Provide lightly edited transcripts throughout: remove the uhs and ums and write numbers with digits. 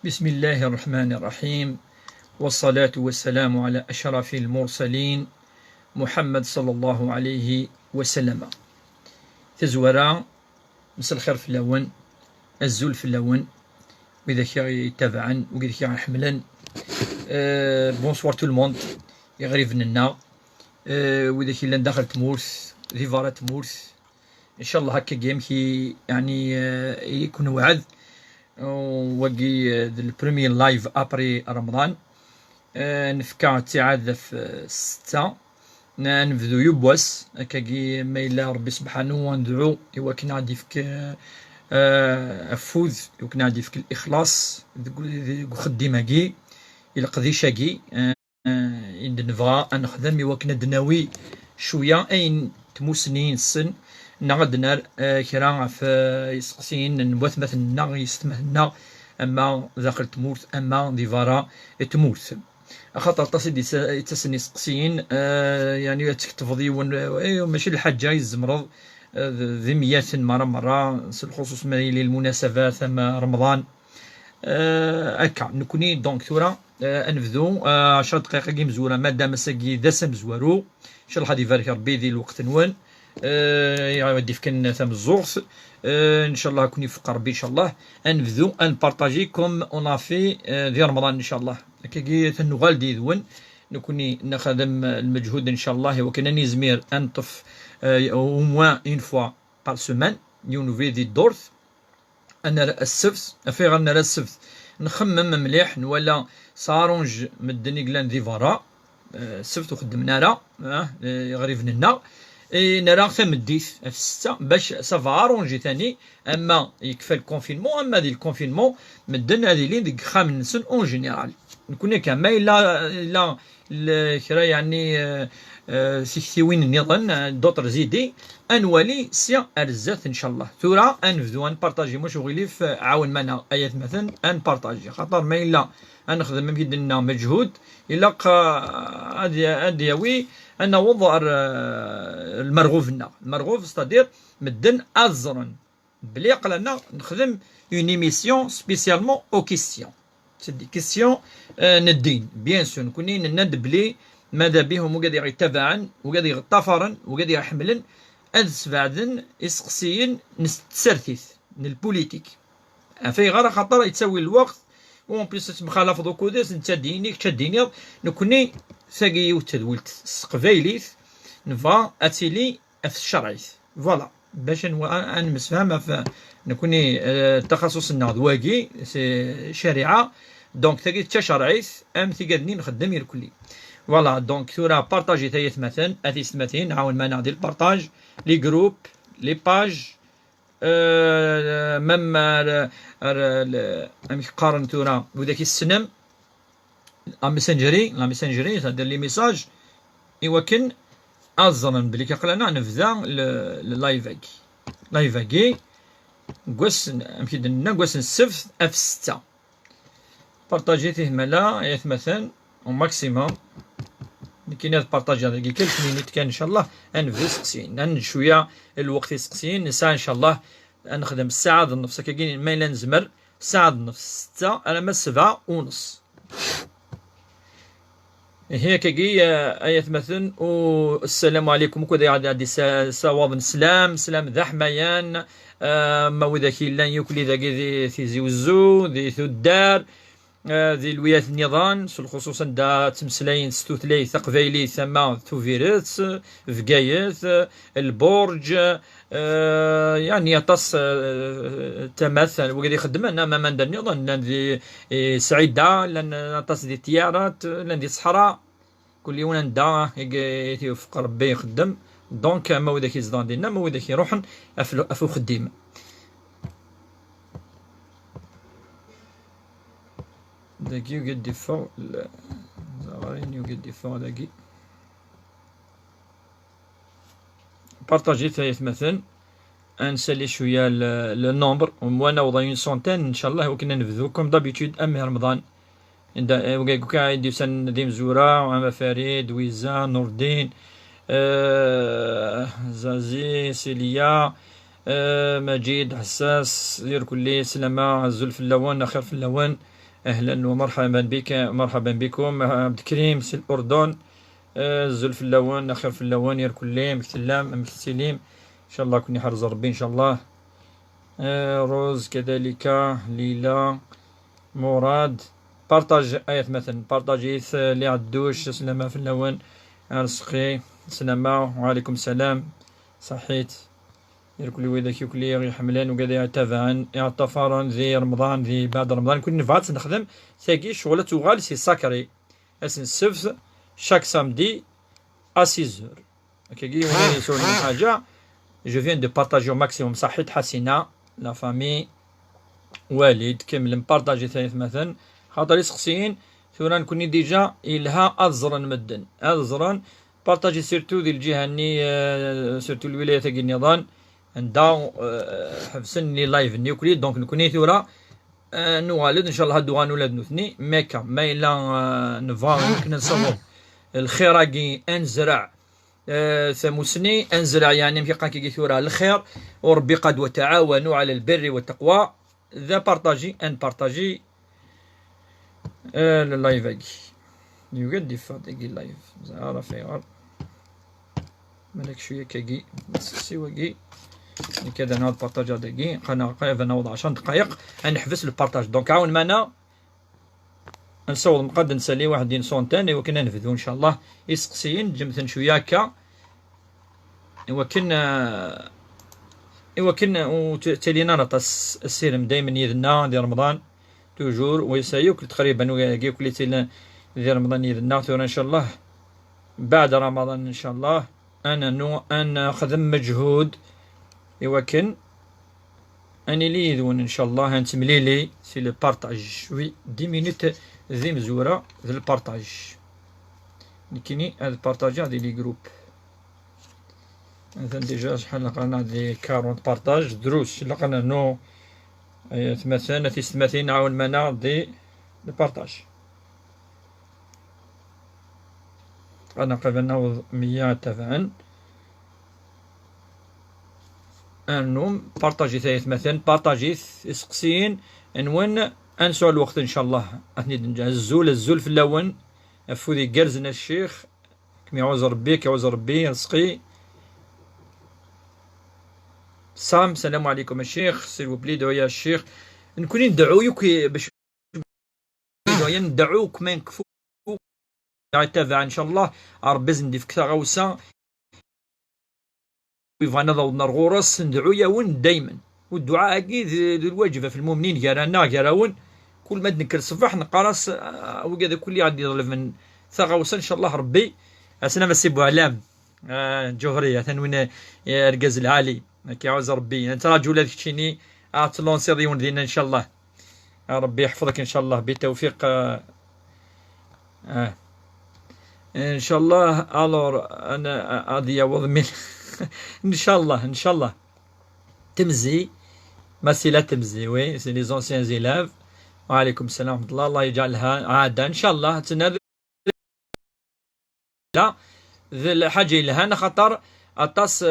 بسم الله الرحمن الرحيم، والصلاة والسلام على أشرف المرسلين محمد صلى الله عليه وسلم. تزورا مساء الخير في اللون، الزول في اللون، وإذا كي تابعا وإذا كي حملا. بونسوار تو الموند، يغريب لنا. وإذا كي لان داخل تمورث فيفارا تمورث إن شاء الله هكا جيم كي يعني يكون وعد وقي البريمير لايف ابري رمضان. نفكا تعاد في 6 نبذو يبوس كاكي ما إلا ربي سبحانه وندعو إوا كنا غادي فيك أفوز وكنا غادي فيك الإخلاص خديماكي إلا قضيشاكي نبغى نخدم إوا كنا دناوي شوية أين تموسنين السن نغدنا كرا في يسقسين نبوث مثلنا يستمهنا أما داخل تموت أما ديفارا تموت خاطر تصيد يتسني سقسيين يعني تكتفضي ماشي الحاجة يزمرض ذي ميات مرة الخصوص ما للمناسبات ثم رمضان هكا نكوني دونك ثورة انفذو 10 دقائق كي مزوره مادام ساكي داس مزوارو ان شاء الله غادي يبارك ربي ذي الوقت نوان يودي فكن ثم الزغث ان شاء الله كوني يفق ربي ان شاء الله انفذو ان بارطاجي كوم اون في ذي رمضان ان شاء الله كي تنغال دي ذون نكوني نخدم المجهود ان شاء الله وكانني زمير انطف او موان اون فوا بار سومان يونوفي ذي الدورث انا السبت في غير نرى السبت نخمم مليح نولا صارونج مدني كلان ذي فارا السبت وخدمنا راه غريب لنا نرى ثمديت في 6 باش سافا ارونجي ثاني اما يكفى الكونفينمون اما ذي الكونفينمون مدن هذه لين ديك خام نسن اون جينيرال نكون كما الا كرا يعني سيكتيوين النظام دوطر زيدي انوالي سيا ارزات ان شاء الله ثورة انفذو ان بارطاجي مش غليف عاون معنا ايات مثلا ان بارطاجي خاطر ما الا نخدم مكيدنا مجهود الا ادياوي ان وضع المرغوب لنا المرغوب ستادير مدن ازرن بلي قلنا نخدم اون ايميسيون سبيسيالمون او كيسيون تدي كيسيون ندين بيان سور نكوني ند بلي ماذا بهم وقاد يتبعن وقاد يغطفرن وقاد يحملن أدس بعدن يسقسيين نستسرثيث البوليتيك في غير خطر يتسوي الوقت وون بليس مخالف دوكو ديس نتادينيك تشاديني نكوني ثاقي وتدولت سقفايليث نفا اتيلي في الشرعيث فوالا باش نمسفهم في نكوني تخصصنا دواكي شريعه دونك ثاقي تشرعيث ام ثقادني نخدم الكلي فوالا دونك ثورة بارطاجي ثايث مثلا اثيس مثلا نعاون معنا ديال البارطاج لي جروب لي باج ميم قارن ثورة وذاك السنم لا ميسنجري تدير لي ميساج يوكن ازرن بلي كقلنا نفذا لايفاكي كواس مكيدنا كواس السبت اف 6 بارطاجيتيه مالا ياث مثلا او ماكسيموم كاين هاد بارطاج هذا كلك مينيت كان ان شاء الله انفذ سقسيين شويه الوقت يسقسيين نساء ان شاء الله نخدم الساعه النص كاين ما الا نزمر الساعه النص 6 انا ما 7 ونص هي كي ايات مثلا والسلام عليكم كذا عادي سواب سلام ذا حميان ما وذاك الا يوكلي ذاك ذي زوزو ذي الدار ذي الولايات النظام خصوصا دا تمسلاين ستوثلي ثقفيلي ثما توفيرات فقايات البرج يعني يطس تمثل وقد يخدم انا ما من النظام لان ذي سعيده لان نطس ذي الطيارات لان ذي الصحراء كل يوم ندا يوفق ربي يخدم دونك ما وداك يزدان ديالنا ما وداك يروحن افو خديم داكي يقد يفو زغارين يقد يفو داكي بارطاجي ثلاث مثلا نسالي شويه النومبر وانا وضع اون سونتين ان شاء الله وكنا نبذو كوم دابيتود امي رمضان وكا عندي سن ديم زورا اما فريد ويزا نور الدين زازي سيليا مجيد حساس دير كلي سلامة الزول في اللوان خير في اللوان أهلا ومرحبا بك، مرحبا بكم. عبد الكريم سي الأردن، زول في اللوان، أخير في اللوان، يا كليم مكتلام مكتسليم إن شاء الله كوني حرز ربي إن شاء الله. روز كذلك، ليلى، مراد. بارطاج آيات مثلا، بارطاجيث اللي عدوش سلامة في اللوان، رزقي سلامة وعليكم السلام. صحيت يركل ويدك يكلي غي حملان وكذا تابعا يعتفرن ذي رمضان ذي بعد رمضان كل نفعت نخدم تاكي شغلة تغال سي ساكري اسن السبت شاك سامدي ا 6 اور. كي وانا يسولني حاجة جو فيان دو بارطاجي او ماكسيموم. صحيت حسينة لا فامي والد كامل نبارطاجي ثالث مثلا خاطر يسقسيين ثورا نكوني ديجا إلها أزرن مدن أزرن بارطاجي سيرتو ذي الجهة ني سيرتو الولاية تاقي النظام عندها حبسني لايف نيوكلي دونك نكوني ثورا نوالد ان شاء الله هادو غنولد نثني ميكا ما الا نفا ممكن نصوب الخيراكي انزرع ثموسني انزرع يعني مكي كي ثورا الخير وربي قد وتعاونوا على البر والتقوى ذا بارطاجي ان بارطاجي اللايف اكي يوجد فاتيكي اللايف زعرا فيغر مالك شويه كاكي سيواكي كذا نعاود بارطاجا دقي قناة قايفة نوض 10 دقائق نحبس البارطاج دونك عاون معنا نصوض مقد نسالي واحد ينصون تاني وكنا نفذو ان شاء الله يسقسيين جمثن شوية هكا وكنا وتالينا نطس السيرم دايما يذنا ديال رمضان توجور ويسايوك تقريبا وياكي كل تيلا ديال رمضان يذنا ثورا ان شاء الله بعد رمضان ان شاء الله انا خدم مجهود يوكن اني لي يذون ان شاء الله هنتمليلي سي لو بارطاج وي 10 مينوت ذي مزوره ذي البارطاج نكيني هاد البارطاج هادي لي جروب مثلا ديجا شحال لقينا دي 40 بارطاج دروس لقينا نو مثلا في 30 عاون منا دي البارطاج انا قبلنا 100 تبعا انهم بارطاجي ثالث مثلا بارطاجي سقسين نون انسوا الوقت ان شاء الله اثني نجهزوا الزول في اللون افودي جرزنا الشيخ كم يعوز ربي كيعوز ربي رزقي سام. السلام عليكم الشيخ سيرو بلي دعويا الشيخ نكوني ندعوك باش دعويا ندعوك ما نكفو تابع ان شاء الله ربي زندي في كثا غوسه فانا ضوضنا الغرس ندعو ياون دايما والدعاء اكيد الواجبه في المؤمنين كارانا كاراون كل ما نكر الصباح نقرص وكذا كل غادي يظلم من ثغوس ان شاء الله ربي اسنا مسي بوعلام جوهريه ثانوين ركاز العالي كيعوز ربي انت راجل هذاك تشيني تلونسي ديون ديالنا ان شاء الله ربي يحفظك ان شاء الله بتوفيق ان شاء الله. الور انا غادي وضمي ان شاء الله ان شاء الله تمزي مسيلة تمزي وي سي لي زونسيان زيلاف. وعليكم السلام ورحمة الله. الله يجعلها عادة ان شاء الله تنادى لا ذي الحاجة لها خاطر اطاس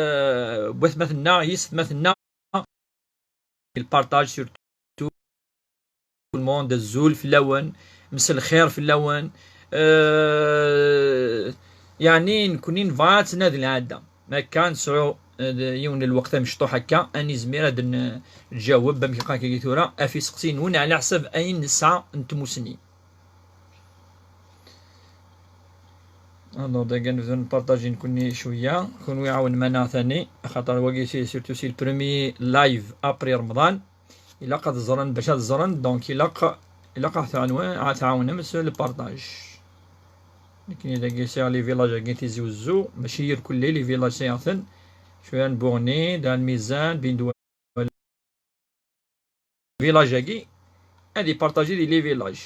بث مثلنا يس مثلنا البارطاج سورتو الموند الزول في اللون مسل الخير في اللون يعني نكونين فات نادي العادة ما كان سعو يون الوقت مشطوح هكا اني زمير هاد نجاوب بمكي كي ثورا افي سقسين ون على حسب اين نسعى نتموسني. الو داكا نبداو نبارطاجي نكوني شويه كون يعاون معنا ثاني خاطر واقي سيرتو سي البرومي لايف ابري رمضان الا قد زرن باش الزرن دونك الا قا تعاون مسل البارطاج لكن اذا كيسير لي فيلاج كي تيزوزو ماشي هي الكل لي فيلاج سياثن شويه نبورني دا الميزان بين دول فيلاج كي هادي بارطاجي لي فيلاج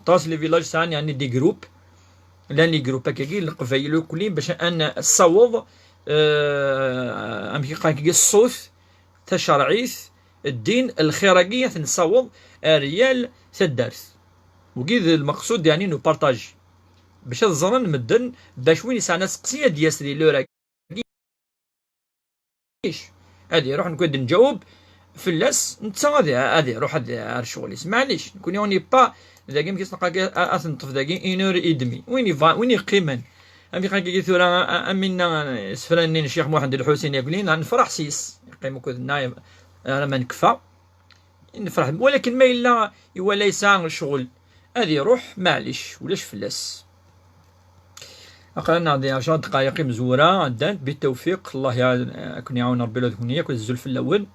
طاس لي فيلاج ثاني يعني دي جروب لان لي جروب هكاكي نقفايلو كلين باش ان الصوض امشي قاكي الصوت تشرعيث الدين الخيراقيه نصوض ريال الدرس وكيد المقصود يعني نو بارطاجي باش الزرن مدن باش وين يسعى ناس قصيه دياس لي لورا ايش هادي روح نكون نجاوب في اللاس نتا غادي روح هاد الشغل معليش نكون يوني با ذاك كيسنقا اثنطف ذاك 1h30 وين يقيمن أمي قال كي ثورة أمينا سفراني الشيخ محمد الحسين يقول لنا نفرح سيس يقيموا كذا نايم أنا ما نكفى نفرح، ولكن ما إلا ولا يسعى الشغل هذه يروح معليش ولاش فلاس. أقلنا نعطي 10 دقائق مزورة عدات بالتوفيق، الله يكون يعاون ربي لكم إياك والزول في الأول.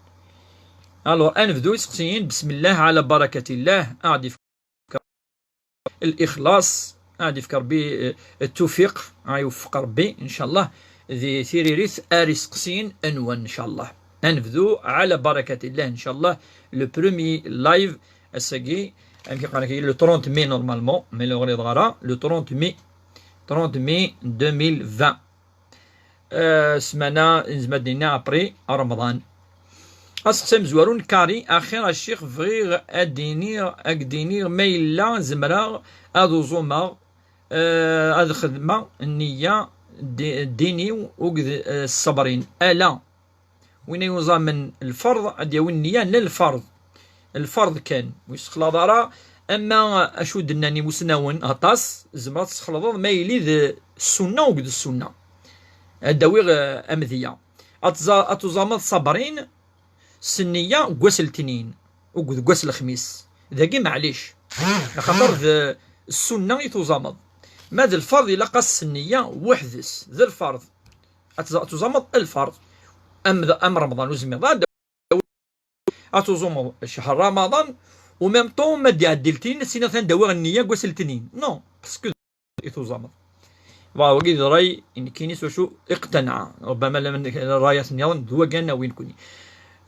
ألور أنفذو يسقسين بسم الله على بركة الله، أعدي الإخلاص، أعدي في ربي التوفيق، يوفق ربي إن شاء الله. ذي ثيريريث أريسقسين أنوان إن شاء الله. أنفذو على بركة الله إن شاء الله. لو برومي لايف الساقي يمكن قال لك لو 30 مي نورمالمون، مي لو غريض غارة لو 30 مي 2020 سمانة نزمدنا أبري رمضان. أسقسم زوارون كاري أخيرا الشيخ فغيغ أدينير ميلا زمرا أدو زومر أد خدمة النية ديني وقد الصبرين ألا وين يوزا من الفرض أديو النية للفرض. الفرض كان ويسخلاضارا، أما أشو دناني مسناون أطاس زمرا تسخلاض ما يلي ذا السنة وقد السنة أدويغ أمذية أتوزامض صبرين سنية قواس التنين وقد قواس الخميس ذاكي معليش خاطر ذا السنة يتوزامض. ماذا الفرض إلا قاس السنية وحدس ذا الفرض أتوزامض الفرض أم رمضان وزميض أتوزامض شهر رمضان وميم طون ما ديالتين سينا ثندوغ النية قواس التنين نو باسكو يتوزامض. وقيد راي إن كينيس وشو اقتنع ربما لمن راية نيون دوا كان وين كوني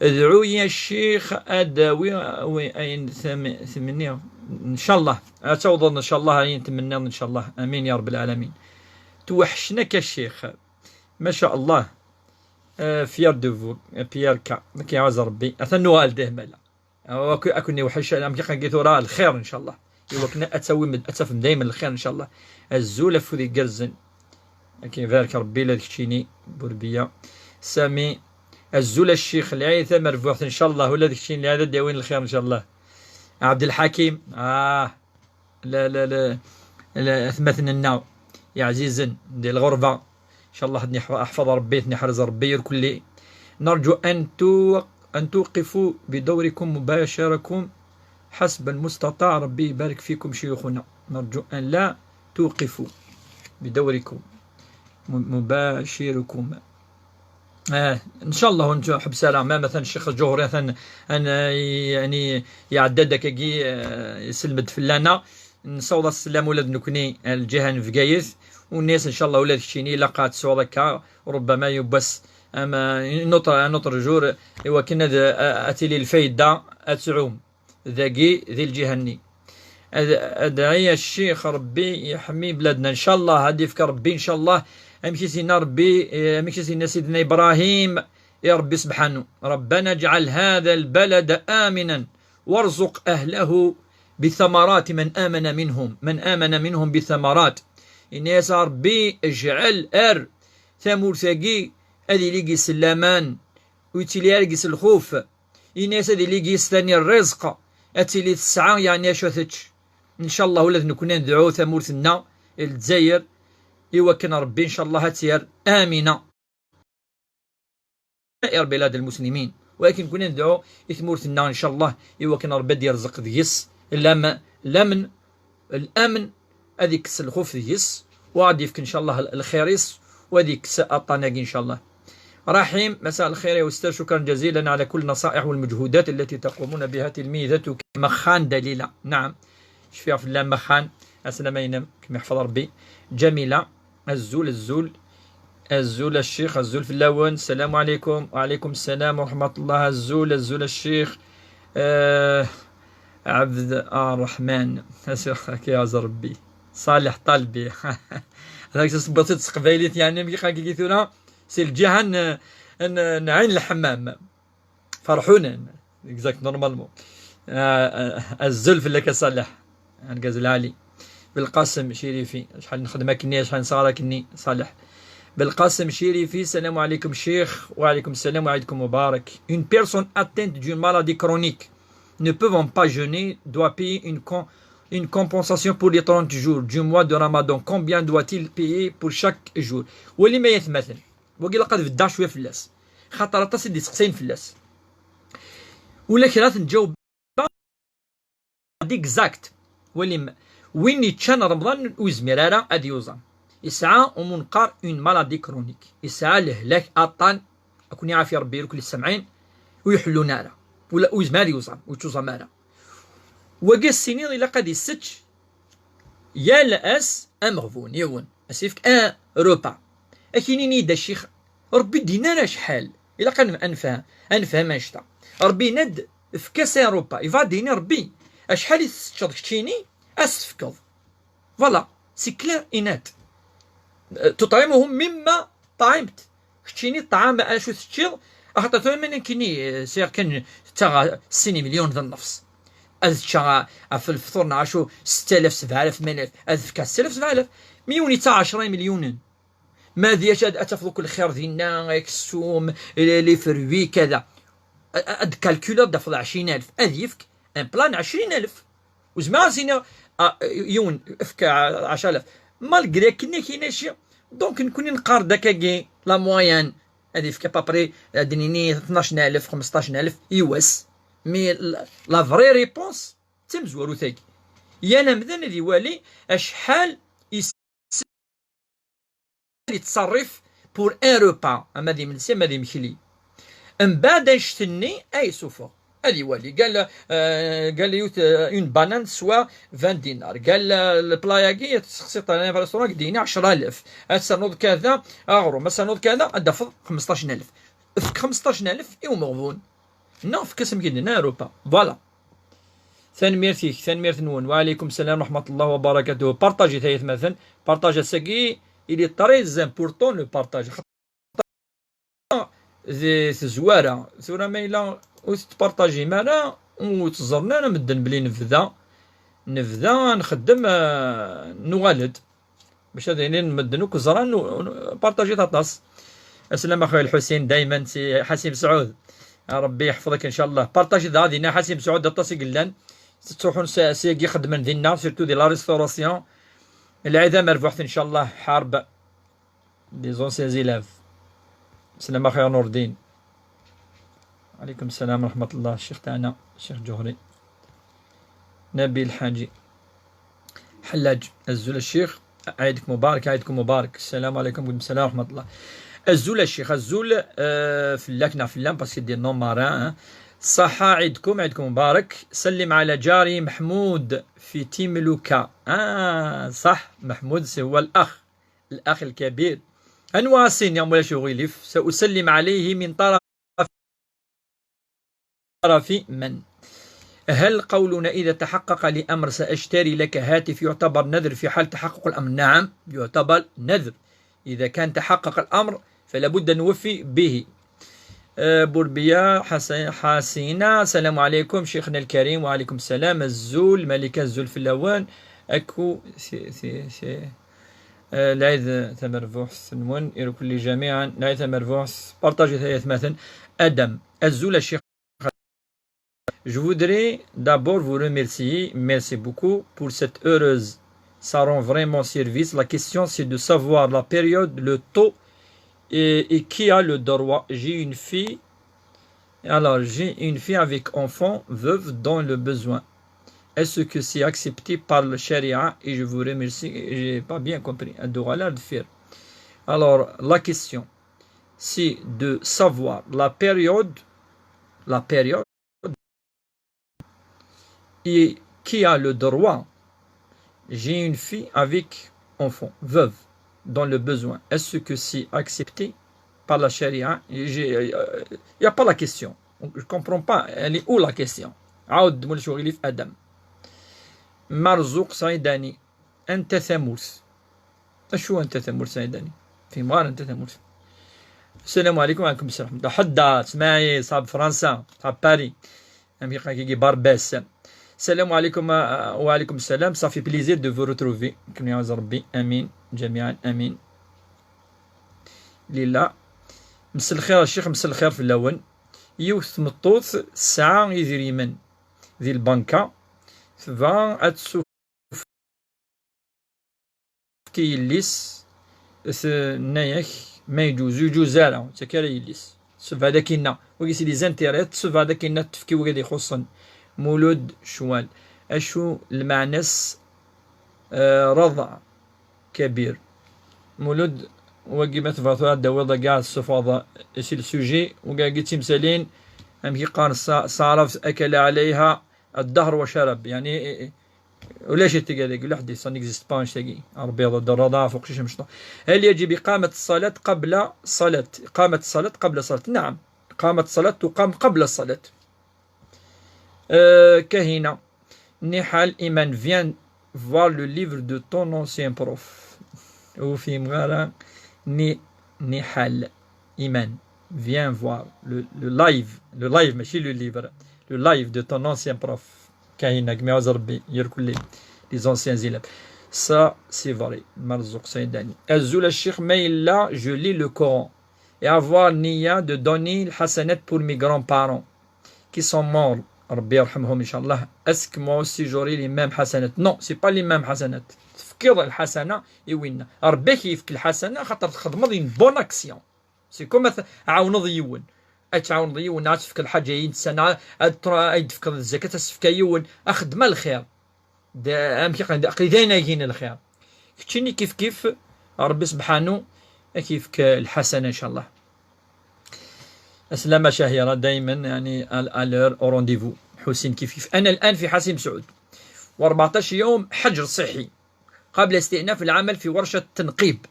ادعوا يا الشيخ اداوي اين ثمنيه ان شاء الله اتوضن ان شاء الله اين تمنى ان شاء الله امين يا رب العالمين. توحشناك الشيخ ما شاء الله فيار دو بيير كا كيعز ربي اثنو والده مالا اكوني وحش انا كي قلت راه الخير ان شاء الله كنا اتفهم دائما الخير ان شاء الله. الزوله فودي قرزن كي بارك ربي لا تكشيني بربيه سامي الزول الشيخ العيثة مرفوح ان شاء الله ولا داك الشيء اللي هذا داوين الخير ان شاء الله. عبد الحكيم لا لا لا لا اثمثنا الناو يا عزيزا ديال الغربة ان شاء الله احفظ ربي نحرز ربي الكل. نرجو ان توقفوا بدوركم مباشركم حسب المستطاع، ربي يبارك فيكم شيوخنا. نرجو ان لا توقفوا بدوركم مباشركم ان شاء الله. وانت حب سلام مثلا الشيخ الجوهري مثلا يعني يعددك كي يسلمد فلانا نصوض السلام ولاد نكوني الجهه في قايث والناس ان شاء الله ولاد شيني لقات صوضك ربما يبس اما نطر جور ايوا كنا اتيلي الفايده اتعوم ذاكي ذي الجهني. ادعي الشيخ ربي يحمي بلادنا ان شاء الله. هادي فك ربي ان شاء الله. امشي سيدنا ربي امشي سيدنا ابراهيم يا ربي سبحانه ربنا اجعل هذا البلد امنا وارزق اهله بثمرات من امن منهم بثمرات. الناس ربي اجعل ثمور ثقي هذه ليقي سلامان ويتلي ليقي الخوف. الناس هذه ليقي ثاني الرزق اتلي الساعه يعني شوثتش ان شاء الله ولاد نكون ندعو ثمورتنا الجزائر يوكن ربي ان شاء الله هتسير امنه سائر بلاد المسلمين، ولكن كنا ندعو ثمورتنا ان شاء الله يوكن ربي يرزق ديس الامن هذيك الخوف ديس وغادي يفك ان شاء الله الخيريس وهذيك الطناقي ان شاء الله. رحيم مساء الخير يا أستاذ، شكرا جزيلا على كل النصائح والمجهودات التي تقومون بها. تلميذتك مخان دليلة. نعم شفيها في الله مخان أسلم ينام كما يحفظ ربي. جميلة الزول الشيخ الزول في اللون. السلام عليكم. وعليكم السلام ورحمة الله. الزول الشيخ عبد الرحمن يا ربي صالح طلبي هذاك بسيط قبيليت يعني ملي كيثونا سي الجهه نعين الحمام فرحونا اكزاكت نورمالمون. الزلف لك صالح نقاز العالي. بالقاسم شريفي شحال نخدمك ني شحال نصارك ني صالح. بالقاسم شريفي السلام عليكم شيخ. وعليكم السلام وعيدكم مبارك. Une personne atteinte d'une maladie chronique ne peut pas jeûner doit payer une compensation pour les 30 jours du mois de Ramadan. Combien doit-il payer pour chaque jour? واللي ما يتمثل وقيلا قد في شويه فلاس خاطر طاس اللي سقسين فلاس ولا كرات نجاوب ديكزاكت واللي وين يتشان رمضان وزميرارا ادي يوزان يسعى ومنقار اون مالادي كرونيك يسعى لهلاك اطان اكون يعافي ربي يركل السمعين ويحلو نارا ولا وزماري يوزان وتوزا مارا وقا السنين إلا قد يستش يا لأس أمغفون يون أسيفك روبا أكينيني دا الشيخ ربي دينا شحال إلا قد أنفهم أشتا ربي ند في كاس أوروبا يفا ديني ربي أشحال يستشرك تشيني أسفكض فوالا سي كلير إنات تطعمهم مما طعمت كتشيني الطعام أشو تشير أخطأ ثمن كيني سير كان تاغا 6 مليون ذا النفس أذكر في الفطور نعشو 6000 7000 8000 أذكر 6000 7000 مليون تا 10 مليون ما ذيش أتفضل كل خير دينا يكسوم لي فروي كذا أد كالكولر دفض 20000 أذيفك ان بلان 20000 وزمان زينا يون افك 10000 مالغري كنا كاين شي دونك نكون نقار داكا لا موين هذه فك بابري دنيني 12000 15000 يوس مي لا فري ريبونس تمزورو تاكي يانا مذن ذي والي اشحال يتصرف بور ان روبا اما ذي منسي اما ذي مخلي من بعد نشتني اي سوفا هذه والي قال يوت اون بانان سوا 20 دينار قال البلاياكي تسقسيط انا في الريستوران ديني 10000 السنوض كذا اغرو ما سنوض كذا ادفض 15000 فك 15000 يوم مغبون نو في كاسم كيدنا اوروبا فوالا ثاني ميرث نون وعليكم السلام ورحمه الله وبركاته بارطاجي ثالث مثلا بارطاج ساكي إلي تريز امبورطون لو بارطاج زواره ثورة ما إلا وتبارطاجي معنا وتزرنا أنا مدن بلي نفذا نخدم نوالد باش هذا نمدن وكزران بارطاجي تاطاس. السلام اخويا الحسين دائما سي حسيم سعود ربي يحفظك ان شاء الله. بارطاجي ذا دينا حسيم سعود اطاسي قلان تروحون سيكي خدمن دينا سيرتو دي لا ريستوراسيون العيدة مربوحة ان شاء الله حارب دي زونسيان زيلاف. السلام اخويا نور الدين. عليكم السلام ورحمة الله. الشيخ تاعنا الشيخ جوهري نبيل حاجي حلاج الزول الشيخ عيدك مبارك عيدكم مبارك. السلام عليكم ورحمة السلام ورحمة الله. الزول الشيخ الزول فلاك نعفلان باسكو دير نون ماران صحة عيدكم مبارك. سلم على جاري محمود في تيم لوكا. صح محمود هو الأخ الكبير أنواع سين يا مولاي شغيليف سأسلم عليه من طرف من. هل قولنا إذا تحقق لأمر سأشتري لك هاتف يعتبر نذر في حال تحقق الأمر؟ نعم يعتبر نذر إذا كان تحقق الأمر فلا بد نوفي به. بوربيا حسينة السلام عليكم شيخنا الكريم. وعليكم السلام. الزول ملكة الزول في اللوان أكو سي العيد تمرفوح سنون يركل جميعا العيد تمرفوح بارطاجي ثلاث مثلا أدم الزول الشيخ. Je voudrais d'abord vous remercier. Merci beaucoup pour cette heureuse. Ça rend vraiment service. La question c'est de savoir la période, le taux et qui a le droit. J'ai une fille. Alors j'ai une fille avec enfant, veuve dans le besoin. Est-ce que c'est accepté par le charia? Et je vous remercie. J'ai pas bien compris. Alors la question c'est de savoir la période et qui a le droit. J'ai une fille avec enfant, veuve, dans le besoin. Est-ce que c'est accepté par la charia? Il n'y a pas la question. Je ne comprends pas. Elle est où la question? عاود مول شغلي في أدم. مرزوق صيداني. أنت ثموس. شو أنت ثموس صيداني؟ في مغار أنت ثموس. السلام عليكم وعليكم السلام. حدا اسمعي صاب فرنسا صاب باري. أمريكا كي بارباس. السلام عليكم وعليكم السلام. صافي بليزير دو فو روتروفي. كم يعز ربي. امين جميعا امين. لله مسا الخير الشيخ. مسا الخير في اللون. يوث مطوث الساعة يدير يمن ذي البنكة فا كي يليس نايك ما يجوز راه تكرا يليس سوف هذا كينا وكيسي لي زانتيريت سوف هذا كينا تفكي وكادي يخصن مولود شوال اشو المعنس رضع كبير مولود وكيما تفاطوا الدوله كاع السفاضه سي السوجي وكاع قلت مسالين ام كي قال صارف اكل عليها الدهر وشرب يعني ولا شي تلقى يقول لحد سا نيكزيست با تلاقي البيض الرضاعه فوق شي مشطه. هل يجب إقامة الصلاة قبل صلاة؟ إقامة الصلاة قبل صلاة، نعم إقامة الصلاة تقام قبل الصلاة. كهنا Nihal Iman vient voir le livre de ton ancien prof. Ou Fimgara Nihal Iman vient voir le live, mais chez le livre, le live de ton ancien prof. Kahina Gmeazarbi Yerkouli, les anciens élèves. Ça, c'est vrai. Marzouk Saïdani. Azoul al-Sheikh Maïla, je lis le Coran. Et avoir niya de donner le hasanat pour mes grands-parents qui sont morts. Rabbi yarhamhum inshallah. Est-ce que moi aussi j'aurai les mêmes hasanat? Non, c'est pas les mêmes hasanat. تفكر الحسنة يوين. ربي كيفك الحسنة خاطر تخدم une bonne action. C'est comme عاون ضيون. تعاون ضيون تفك الحاجة ينسى تفك الزكاة تفك يون أخدم الخير. أهم شيء قيدين يجينا الخير. كتشيني كيف ربي سبحانه كيفك الحسنة إن شاء الله. أسلامة شهيرة دائما يعني الألير أو رونديفو. حسين كيف أنا الآن في حسين سعود و14 يوم حجر صحي قبل استئناف العمل في ورشة تنقيب.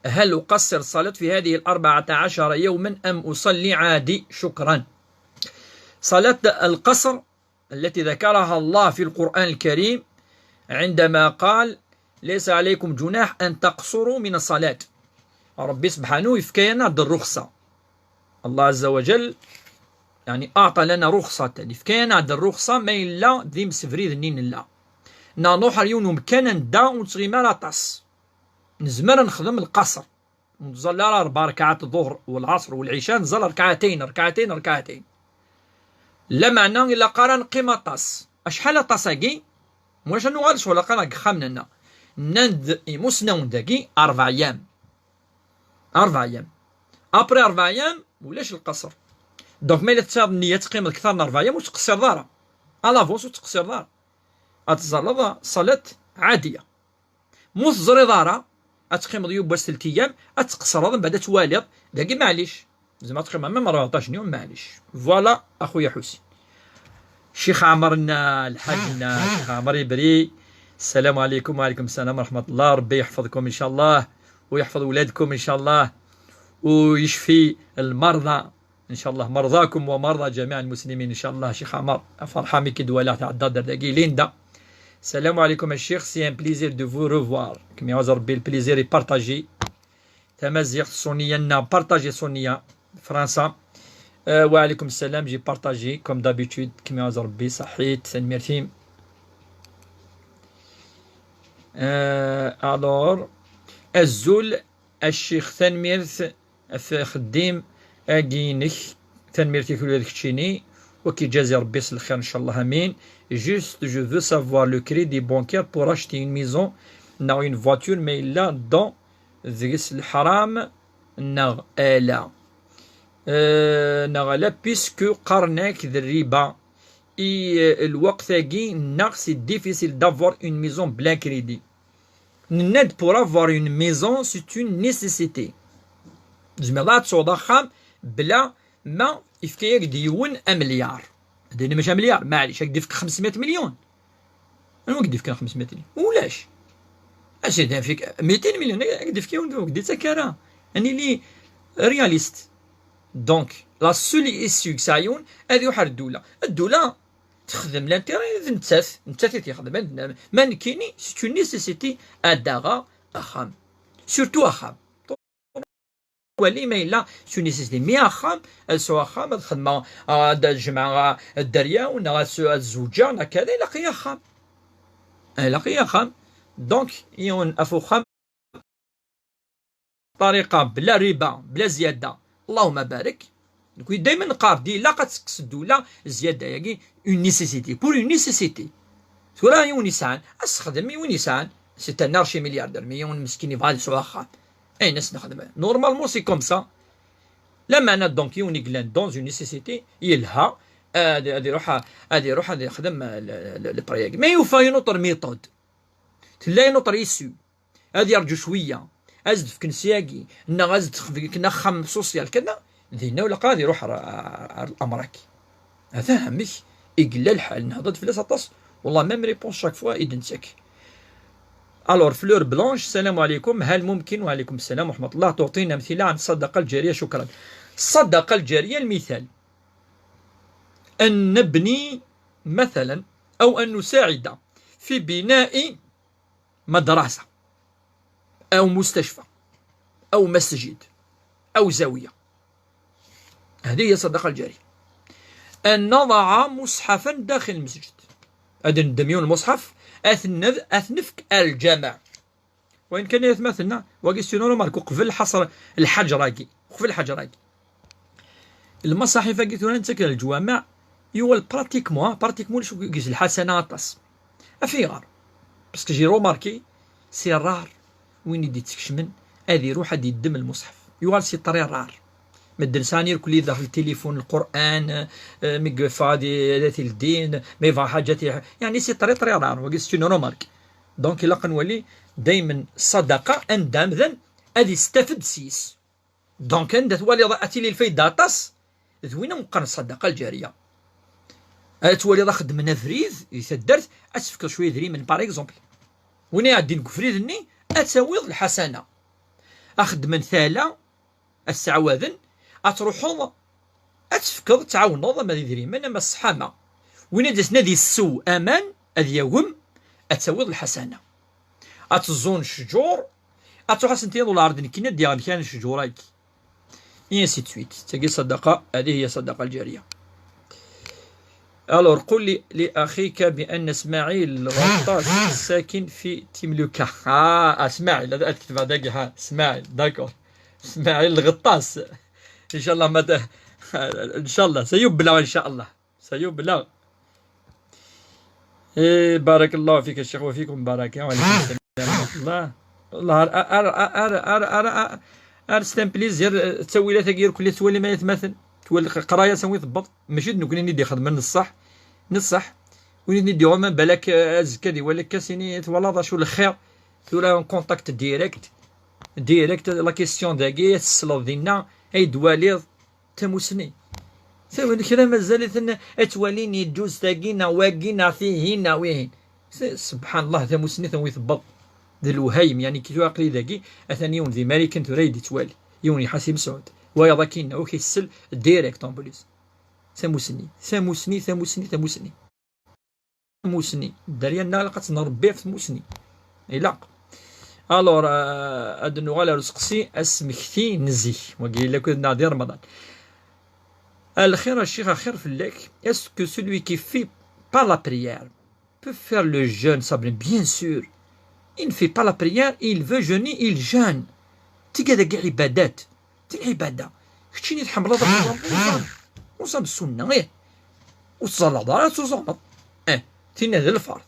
هل أقصر الصلاة في هذه 14 يوما أم أصلي عادي؟ شكرا. صلاة القصر التي ذكرها الله في القرآن الكريم عندما قال ليس عليكم جناح أن تقصروا من الصلاة. ربي سبحانه يفكينا الرخصة. الله عز وجل يعني أعطى لنا رخصة يفكينا الرخصة ما إلا ذي مسفريد نين الله نروح اليوم مكانا دا ونتغيما لاطاس نزمر نخدم القصر نظل 4 ركعات الظهر والعصر والعشاء نظل ركعتين لا معنى إلا قرا نقيم طاس أشحال طاساكي واش نغالش ولا قرا خامننا نند مسنون داكي 4 أيام أبري 4 أيام ولاش القصر دونك ما إلا تصاب النية تقيم أكثر من 4 أيام وتقصر دارها ألافونس وتقصر دارها أتزرد صلاة عادية مصزري دارها أتقيم ضيوب بس 3 أيام أتقصر هذا بعد توالد داكي معليش زعما تقيم من 14 يوم معليش. فوالا أخويا حسين. شيخ عمرنا الحاجنا شيخ عمر يبري. السلام عليكم. وعليكم السلام ورحمة الله. ربي يحفظكم إن شاء الله ويحفظ أولادكم إن شاء الله ويشفي المرضى إن شاء الله مرضاكم ومرضى جميع المسلمين إن شاء الله. شيخ عمر فرحة ميكي دوالة تاع الدار داكي ليندا. السلام عليكم الشيخ. سي ان بليزير دو فو ريفوار. كما يعوز ربي البليزير يبارطاجي تمازيغ صونية نا بارطاجي صونية فرنسا. وعليكم السلام. جي بارطاجي كوم دابيتود كما يعوز ربي صحيت سنميرتيم. الور الزول الشيخ تنميرث في خديم أجينك تنميرتي كل هذاك تشيني وكي جازي ربي الخير إن شاء الله آمين. Juste je veux savoir le crédit bancaire pour acheter une maison ou une voiture mais là dans الحرام نغالا نغالا puisque قرناك الربا الوقت هاكي نغ c'est difficile d'avoir une maison plein crédit. N'aide pour avoir une maison c'est une nécessité. زعما تصوض خام بلا ما يفكيك ديون مليار. هذا ماشي مليار معليش هاك ديفك 500 مليون. انا وقت ديفك 500 مليون ولاش اش دافيك 200 مليون هاك ديفك وقت سكرا اني لي رياليست. دونك لا سولي اسيو كسايون هذه واحد الدوله تخدم لانتيري نتاث تيخدم ما كايني سي اون نيسيسيتي اداغا اخام سورتو اخام ولي ما إلا سو نيسيسيتي مي أخام سو أخام الخدمة الجماعة الدريا ونا الزوجة ونا كذا لاقي أخام دونك يون أفو خام طريقة بلا ربا بلا زيادة اللهم بارك. دايما نقاردي لا قد تقصدوا لا زيادة ياكي اون نيسيسيتي بور اون نيسيسيتي تورا يونسان استخدم يونسان سي ان ارشي ملياردير، مليون مسكين يبغى يسوى خام. اي ناس نخدم نورمالمون سي كوم سا. لا معنى دونك يوني كلان دون اون نيسيسيتي يلها هادي يروح يخدم البرياك. مي يوفا ينوطر ميثود تلا ينوطر يسو هادي يرجو شويه ازد في كنسياكي نا ازد كنا خم سوسيال كذا دينا ولا قادي يروح الامراكي. هذا همك يقلا الحال نهضت فلاس اطاس والله ميم ريبونس شاك فوا يدنسك. الور فلور بلانش السلام عليكم، هل ممكن وعليكم السلام ورحمه الله تعطينا امثله عن الصدقه الجاريه؟ شكرا. الصدقه الجاريه المثال ان نبني مثلا او ان نساعد في بناء مدرسه او مستشفى او مسجد او زاويه، هذه هي الصدقه الجاريه. ان نضع مصحفا داخل المسجد، هذا ندميون المصحف اثنفك الجامع، وان كان يتمثلنا وكيستيونو ماركو قبل حصر الحجراكي قبل الحجراكي المصاحف كيتونا نتسكر الجوامع يوال براتيكمون شو كيز الحسنه طاس افيغار باسكو جي روماركي سي رار وين يدي تكشمن هذه يروح هذه يدم المصحف يوال سي طري رار مدن سانير كل يظهر في التليفون القران ميغفادي ذات الدين ما يفا حاجات يعني سي طري رار وكيز رومارك. دونك الا قنولي دائما الصدقه اندام ذن هذه استفد سيس. دونك عند تولي ضاعتي لي الفايده طاس ذوينا مقارن الصدقه الجاريه تولي راه خدمنا فريد يتدرت اتفكر شويه دري من باغ اكزومبل وين غادي نكفريدني اتساوي الحسنه اخدم من ثاله السعواذن اتروحوا اتفكر تعاونوا ما يدري من ما الصحامه وين داز نادي السو امان هذا يوم اتساوي الحسنه اتزون شجور اتروح سنتين دولار كي ديال كان شجوراك اي سي تويت تجي صدقه. هذه هي الصدقه الجاريه. الور قل لاخيك بان اسماعيل الغطاس ساكن في تيملوكا. اسماعيل هذا اكتب هذاك اسماعيل داكور اسماعيل الغطاس ان شاء الله متى ان شاء الله سيبلغ ان شاء الله سيبلغ. بارك الله فيك الشيخ وفيكم بركه وعليكم السلام ورحمه الله. والله ستان بليزير تسوي لا تغيير كل تولي ما يتمثل تولي قرايه سوي ضبط ماشي نكون ندي خدمه نصح وين ندي غما بالك ازكدي ولا كاسيني والله شو الخير ولا كونتاكت ديريكت لا كيسيون داكي السلط ديالنا اي دواليض تموسني سوي كذا مازال اتواليني دوز تاكينا واكينا فيهنا وين سبحان الله تموسني ثوي ضبط ذي الوهيم يعني كي توعقلي ذاكي اثاني يوم ذي ماريكان تريد توالي يوني حاسب سعود ويا كاين او كيسل ديريكت اون بوليس ثموسني دارينا لقات نربي في ثموسني الا الور هاد النغاله رزقسي اسمكتي نزي وقيل لك نادي رمضان الخير الشيخ خير في اللك اسكو سولوي كي في با لا بريير peut faire le jeûne Sabrine bien sûr il ne fait pas la prière il veut jeûner il jeûne تيكا كاع عبادات العباده كتشيني تحمل هذا وصاب السنه غير وتصلى ضرات وصومت تينا هذا الفرض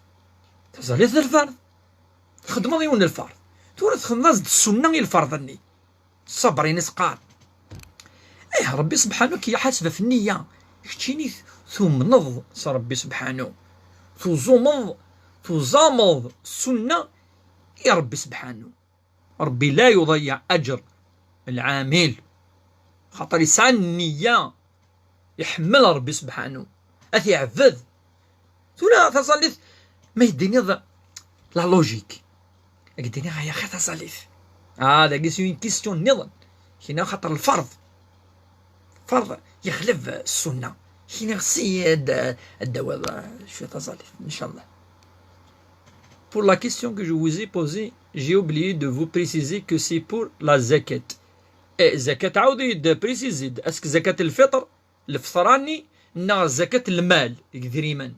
تصلي هذا الفرض خدمه ديون الفرض تورث خناز السنه غير الفرض صبري نسقار ربي سبحانه كي حاسبه في النيه كتشيني ثم نض ربي سبحانه تزامض السنه يا ربي سبحانه ربي لا يضيع اجر العامل خاطر يسعى النيه يحمل ربي سبحانه اثي عفذ ولا تصليت ما يديني لا لوجيك يديني يا اخي تصليت هذا كيس اون كيستيون نظن هنا خاطر الفرض يخلف السنه هنا خصي الدواء شو تصليت ان شاء الله. Pour la question que je vous ai posée, j'ai oublié de vous préciser que c'est pour la zakat. زكاة عاودي بريسيزي اسك زكاة الفطر الفطراني نا زكاة المال ديريمان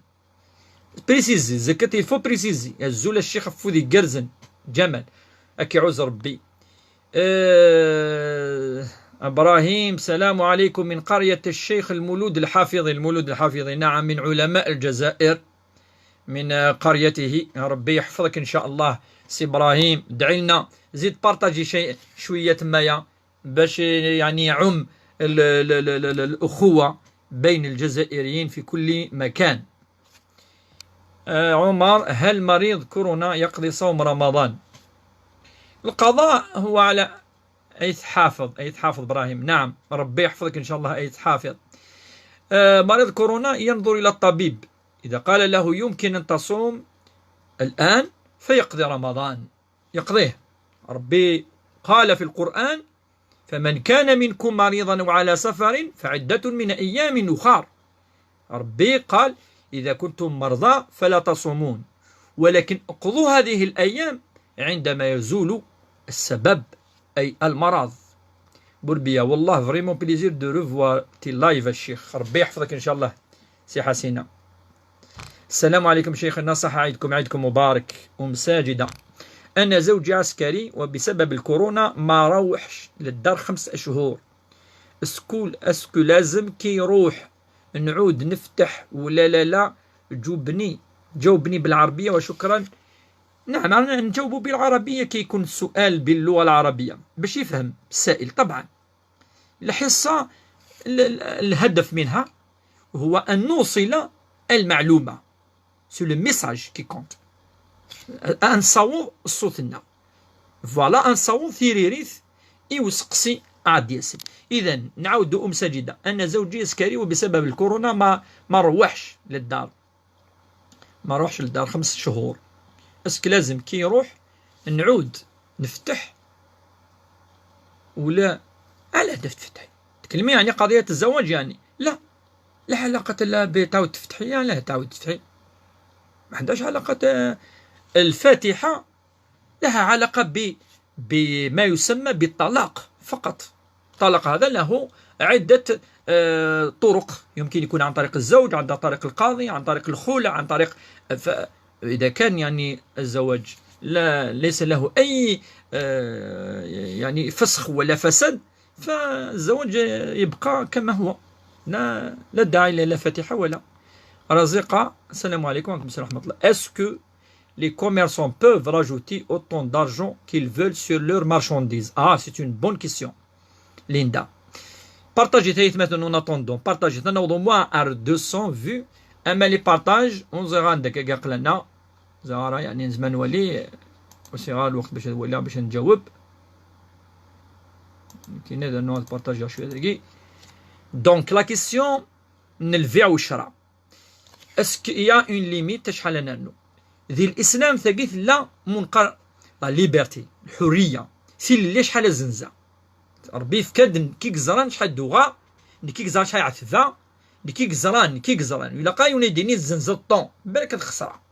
بريسيزي زكاة الفو بريسيزي الزول الشيخ فودي قرزن جمال اكي عوز ربي. ابراهيم سلام عليكم من قرية الشيخ المولود الحافظي نعم من علماء الجزائر من قريته. ربي يحفظك إن شاء الله سي إبراهيم. ادعي لنا، زيد بارطاجي شيء شوية تمايا باش يعني يعم الأخوة بين الجزائريين في كل مكان. عمر: هل مريض كورونا يقضي صوم رمضان؟ القضاء هو على أيث حافظ. أيث حافظ إبراهيم، نعم، ربي يحفظك إن شاء الله أيث حافظ. مريض كورونا ينظر إلى الطبيب، إذا قال له يمكن أن تصوم الآن فيقضي رمضان، يقضيه. ربي قال في القرآن: فمن كان منكم مريضا أو على سفر فعدة من أيام أخر. ربي قال: إذا كنتم مرضى فلا تصومون، ولكن اقضوا هذه الأيام عندما يزول السبب أي المرض. بوربيا والله فريمون بليزير دو ريفوار تي لايف الشيخ. ربي يحفظك إن شاء الله سي حسينة. السلام عليكم شيخنا، صح عيدكم مبارك. ساجدة: أنا زوجي عسكري وبسبب الكورونا ما روحش للدار 5 أشهر. اسكو لازم كي يروح نعود نفتح ولا لا؟ جاوبني بالعربية وشكرا. نعم، نجاوبوا بالعربية كي يكون السؤال باللغة العربية باش يفهم السائل. طبعا الحصة الهدف منها هو أن نوصل المعلومة، سو لو ميساج كي كونت، أنصاو صوتنا، فوالا أنصاو ثيريريث يوسقسي عاد ياسين. إذا نعود ساجدة: أنا زوجي عسكري وبسبب الكورونا ما روحش للدار، 5 شهور. اسك لازم كي يروح نعود نفتح ولا على تفتحي؟ تكلمي يعني قضية الزواج يعني؟ لا علاقة لا بتعود تفتحي، لا تعود تفتحي، ما عندهاش علاقة. الفاتحة لها علاقة بما يسمى بالطلاق فقط. الطلاق هذا له عدة طرق، يمكن يكون عن طريق الزوج، عن طريق القاضي، عن طريق الخلع، عن طريق إذا كان يعني الزواج ليس له أي يعني فسخ ولا فساد، فالزواج يبقى كما هو، لا داعي لا فاتحة ولا. رزيقة: السلام عليكم ورحمة الله. Est-ce que les commerçants peuvent rajouter autant d'argent qu'ils veulent sur leurs marchandises? Ah, c'est une bonne question. Linda. Partagez تايت مثلا en attendant. Partagez تنوضوا moins à 200 vues. أما لي بارتاج ونزغ عندك قلنا زهرة يعني زمان ولي وصغار الوقت باش ولا باش نجاوب. كاين هذا النوع بارتاج شويه دقيق. دونك لا كيسيون من البيع والشراء، اسكو يا اون ليميت شحال نانو ذي الاسلام ثقيت لا منقر لا ليبرتي الحريه سي اللي شحال زنزه ربي فكاد كي كزران شحال دوغا كي كزران شحال عثفا كي كزران الا قايون يديني زنزه الطون بالك الخساره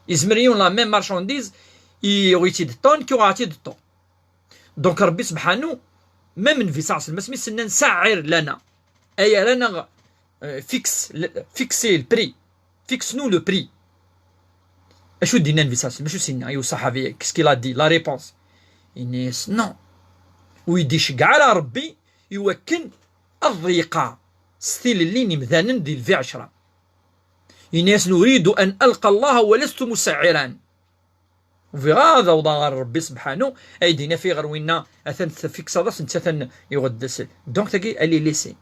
يزمريون لا ميم مارشانديز يغيتي دو طون كي غاتي دو طون. دونك ربي سبحانه ما من في ساعه المسمي سنة نسعر لنا اي لنا فيكسي البري فيكس نو لو بري. اشو دينا في ساعه ماشو سينا ايو صحابي كسكي لا دي لا ريبونس انيس نو ويديش كاع على ربي يوكن الضيقه ستيل اللي مثلا ديال في 10 الناس نريد أن ألقى الله ولست مسعرا وفي هذا وضع ربي سبحانه أيدينا في غروينا أثن فيكس هذا سنتثن يغدس. دونك تجي ألي ليسي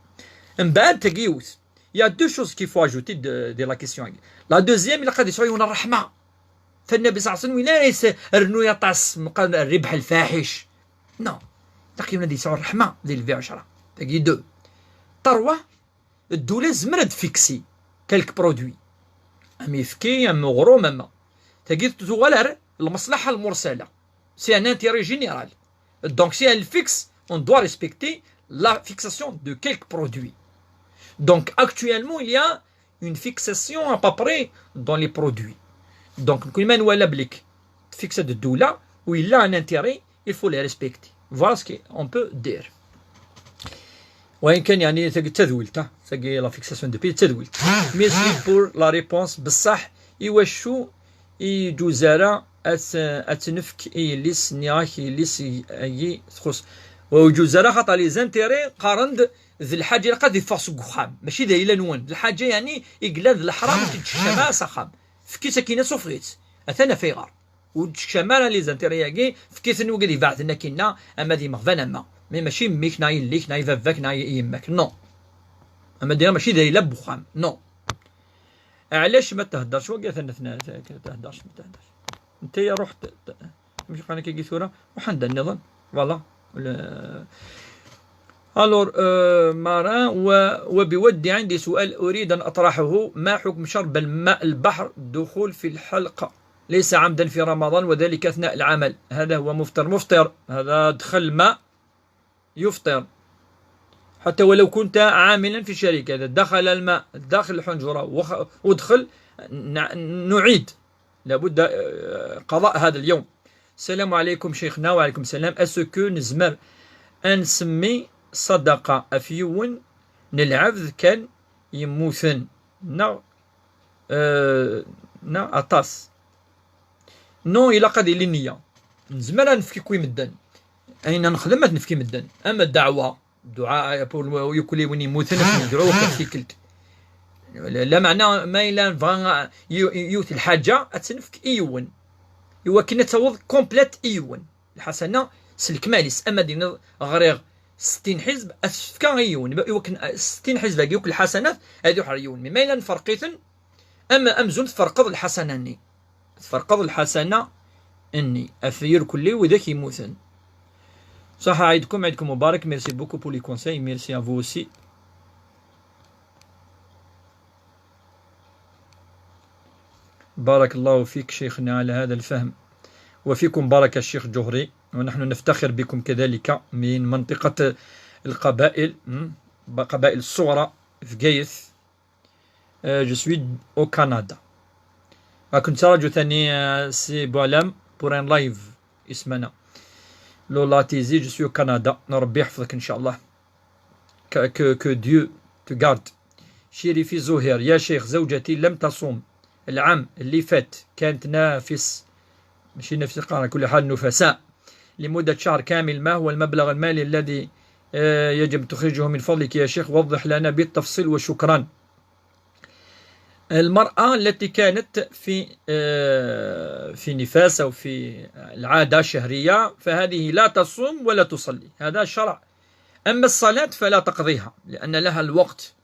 من بعد تجيوث يا دو شوز كي فو اجوتي دي لا كيسيون. لا دوزيام إلا قد يسويون الرحمة فالنبي صلى الله عليه وسلم لا ليس رنو يطاس الربح الفاحش نو تقييمنا دي يسوي الرحمة ديال في 10 تجي دو طروة الدولة زمرد فيكسي كالك برودوي ميفكي مغروم اما تجي تغلر المصلحة المرسلة سي ان انتيري جينيرال. دونك سي الفيكس on doit respecter la fixation de quelques produits. Donc actuellement il y a une fixation à peu près dans les produits. Donc كل ما نولى بليك فيكسة الدولة و il a un intérêt il faut les respecter. Voilà ce qu'on peut dire. وإن كان يعني تذويلت تاقي لا فيكساسيون دو بي تذويلت ميرسي بور لا ريبونس. بصح إيواشو جوزارة أتنفك إيليس نياك إيليس أي تخص وجوزارة خاطر لي زانتيري قارند ذي الحاجة اللي قد يفاصو قخام ماشي ذا إلا نون الحاجة يعني إقلاد الحرام تتشمع سخام فكيت كينا سوفريت اثنا فيغار وشمالا لي زانتيرياكي فكيت نوقدي بعثنا كينا اما دي مغفانا مي ماشي ميك ناي ليك ناي فافاك ناي يماك نو اما ديما ماشي داير لا بوخام نو. علاش ما تهدرش وقال ثنا تهدرش ما تهدرش انت يا روح مش قانا كي ثوره وحند النظام فوالا. الور ماران وبودي عندي سؤال اريد ان اطرحه: ما حكم شرب الماء البحر الدخول في الحلقه ليس عمدا في رمضان وذلك اثناء العمل؟ هذا هو مفطر هذا دخل الماء يفطر حتى ولو كنت عاملا في شركة. إذا دخل الماء داخل الحنجرة ودخل نعيد، لابد قضاء هذا اليوم. السلام عليكم شيخنا. وعليكم السلام. اسكو نزمر نسمي صدقة أفيون نلعب كان يموثن نا أطاس نو إلا قد إلي النية نزمر نفكي كوي مدن أين نخدم نفكي مدن. أما الدعوة دعاء بول يكولي وني موثن ندعوه كتيكلت لا معنى ما إلا فان يوت الحاجة أتنفك إيون يوا كنا تعوض كومبليت إيون الحسنة سلك ماليس. أما دين غريغ 60 حزب أتفكا إيون يوكن 60 حزب يوك الحسنات هذو حريون ما إلا نفرقيثن. أما أمزون تفرقض الحسنة ني تفرقض الحسنة إني أثير كلي وذاك يموثن. صح. عيدكم مبارك. ميرسي بوكو بور لي كونساي. ميرسي ا فو اوسي. بارك الله فيك شيخنا على هذا الفهم وفيكم بارك الشيخ جوهري ونحن نفتخر بكم كذلك من منطقة القبائل قبائل الصغرى في جايث. جو سوي او كندا. كنت رجل ثاني سي بوالام بور ان لايف اسمنا لولا تيزي. جو سوي او كندا. ربي يحفظك ان شاء الله. كو ديو تو غارد. شريفي زهير: يا شيخ زوجتي لم تصوم العام اللي فات، كانت نافس ماشي نفس القرار كل حال نفساء لمدة شهر كامل. ما هو المبلغ المالي الذي يجب تخرجه من فضلك يا شيخ؟ وضح لنا بالتفصيل وشكرا. المرأة التي كانت في نفاس أو في العادة شهرية فهذه لا تصوم ولا تصلي، هذا شرع. أما الصلاة فلا تقضيها لأن لها الوقت،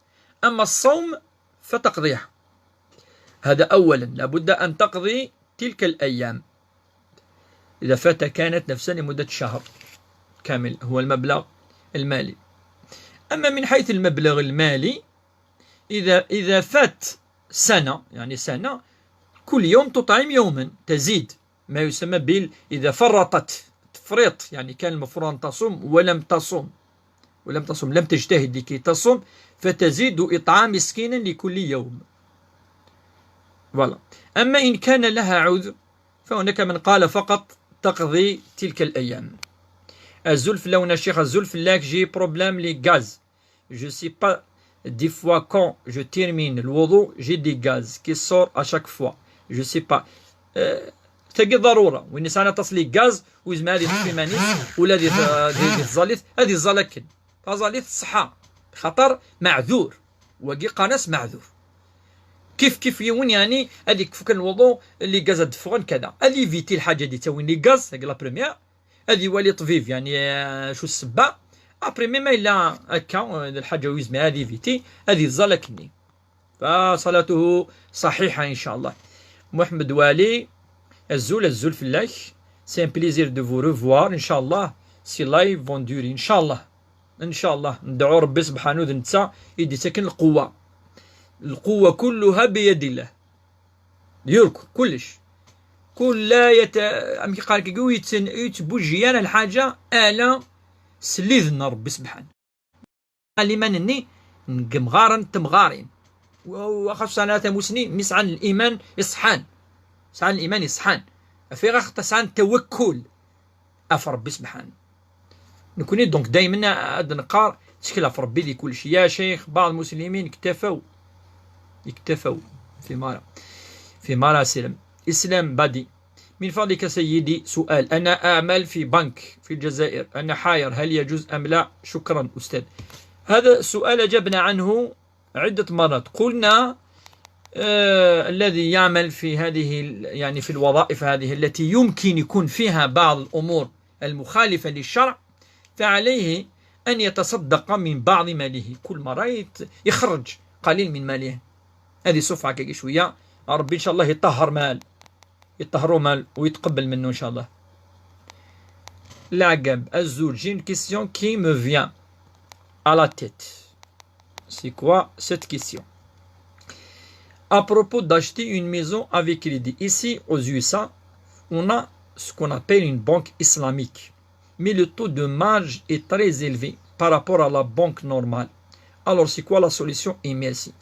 أما الصوم فتقضيها. هذا أولا. لابد أن تقضي تلك الأيام إذا فات كانت نفسا لمدة شهر كامل هو المبلغ المالي. أما من حيث المبلغ المالي إذا فات سنة يعني سنة كل يوم تطعم يوما تزيد ما يسمى إذا فرطت تفريط يعني كان المفروض أن تصوم ولم تصوم لم تجتهد لكي تصوم فتزيد إطعام مسكين لكل يوم. أما إن كان لها عذر فهناك من قال فقط تقضي تلك الأيام. الزلف لون الشيخ الزلف لاك جي بروبلème les gaz. Je sais pas des fois quand je termine الوضوء j'ai des gaz qui sort à chaque fois. Je sais pas. تلقى ضرورة وين سنة تصلي غاز ويزما هذه تفيمانيس ولا هذه الزاليث هذه الزلاكن فزاليث الصحة خطر معذور وقي قناص معذور. كيف يون يعني هذيك فك الوضوء اللي غاز دفغن كذا هذه فيتي الحاجة دي تاوين لي غاز لا بريمير هذه ولي طفيف يعني شو السبة ابري ما الا هكا الحاجة ويزما هذه فيتي هذه الزلاكني فصلاته صحيحة ان شاء الله. محمد والي الزول في الله. سي ان بليزير دو فو ريفوار ان شاء الله سي لايف فون دوري ان شاء الله ندعو ربي سبحانه وتعالى يدي ساكن القوة كلها بيد الله يركو كلش كل لا أمي قال كيقول يتبوجيان الحاجة آلا سليذنا ربي سبحانه لمن اني نقمغارن تمغارين وخاصة سنة مسنين مسعان الإيمان يصحان سعان الإيمان يصحان في غاخ تسعان توكل أف ربي سبحانه نكوني دونك دايما هاد نقار تشكل في ربي ذي كل شيء. يا شيخ بعض المسلمين اكتفوا في مرة سلم إسلام بادي. من فضلك سيدي سؤال: أنا أعمل في بنك في الجزائر، أنا حاير هل يجوز أم لا؟ شكرا أستاذ. هذا السؤال أجبنا عنه عدة مرات. قلنا الذي يعمل في هذه يعني في الوظائف هذه التي يمكن يكون فيها بعض الأمور المخالفة للشرع، فعليه أن يتصدق من بعض ماله، كل مرة يخرج قليل من ماله. هذه صفعة كي شوية، ربي إن شاء الله يطهروا مال ويتقبل منه إن شاء الله. العقب الزوج، une question qui me vient à la tête. C'est quoi cette question? À propos d'acheter une maison avec crédit. Ici, aux USA, on a ce qu'on appelle une banque islamique. Mais le taux de marge est très élevé par rapport à la banque normale. Alors, c'est quoi la solution? Et merci.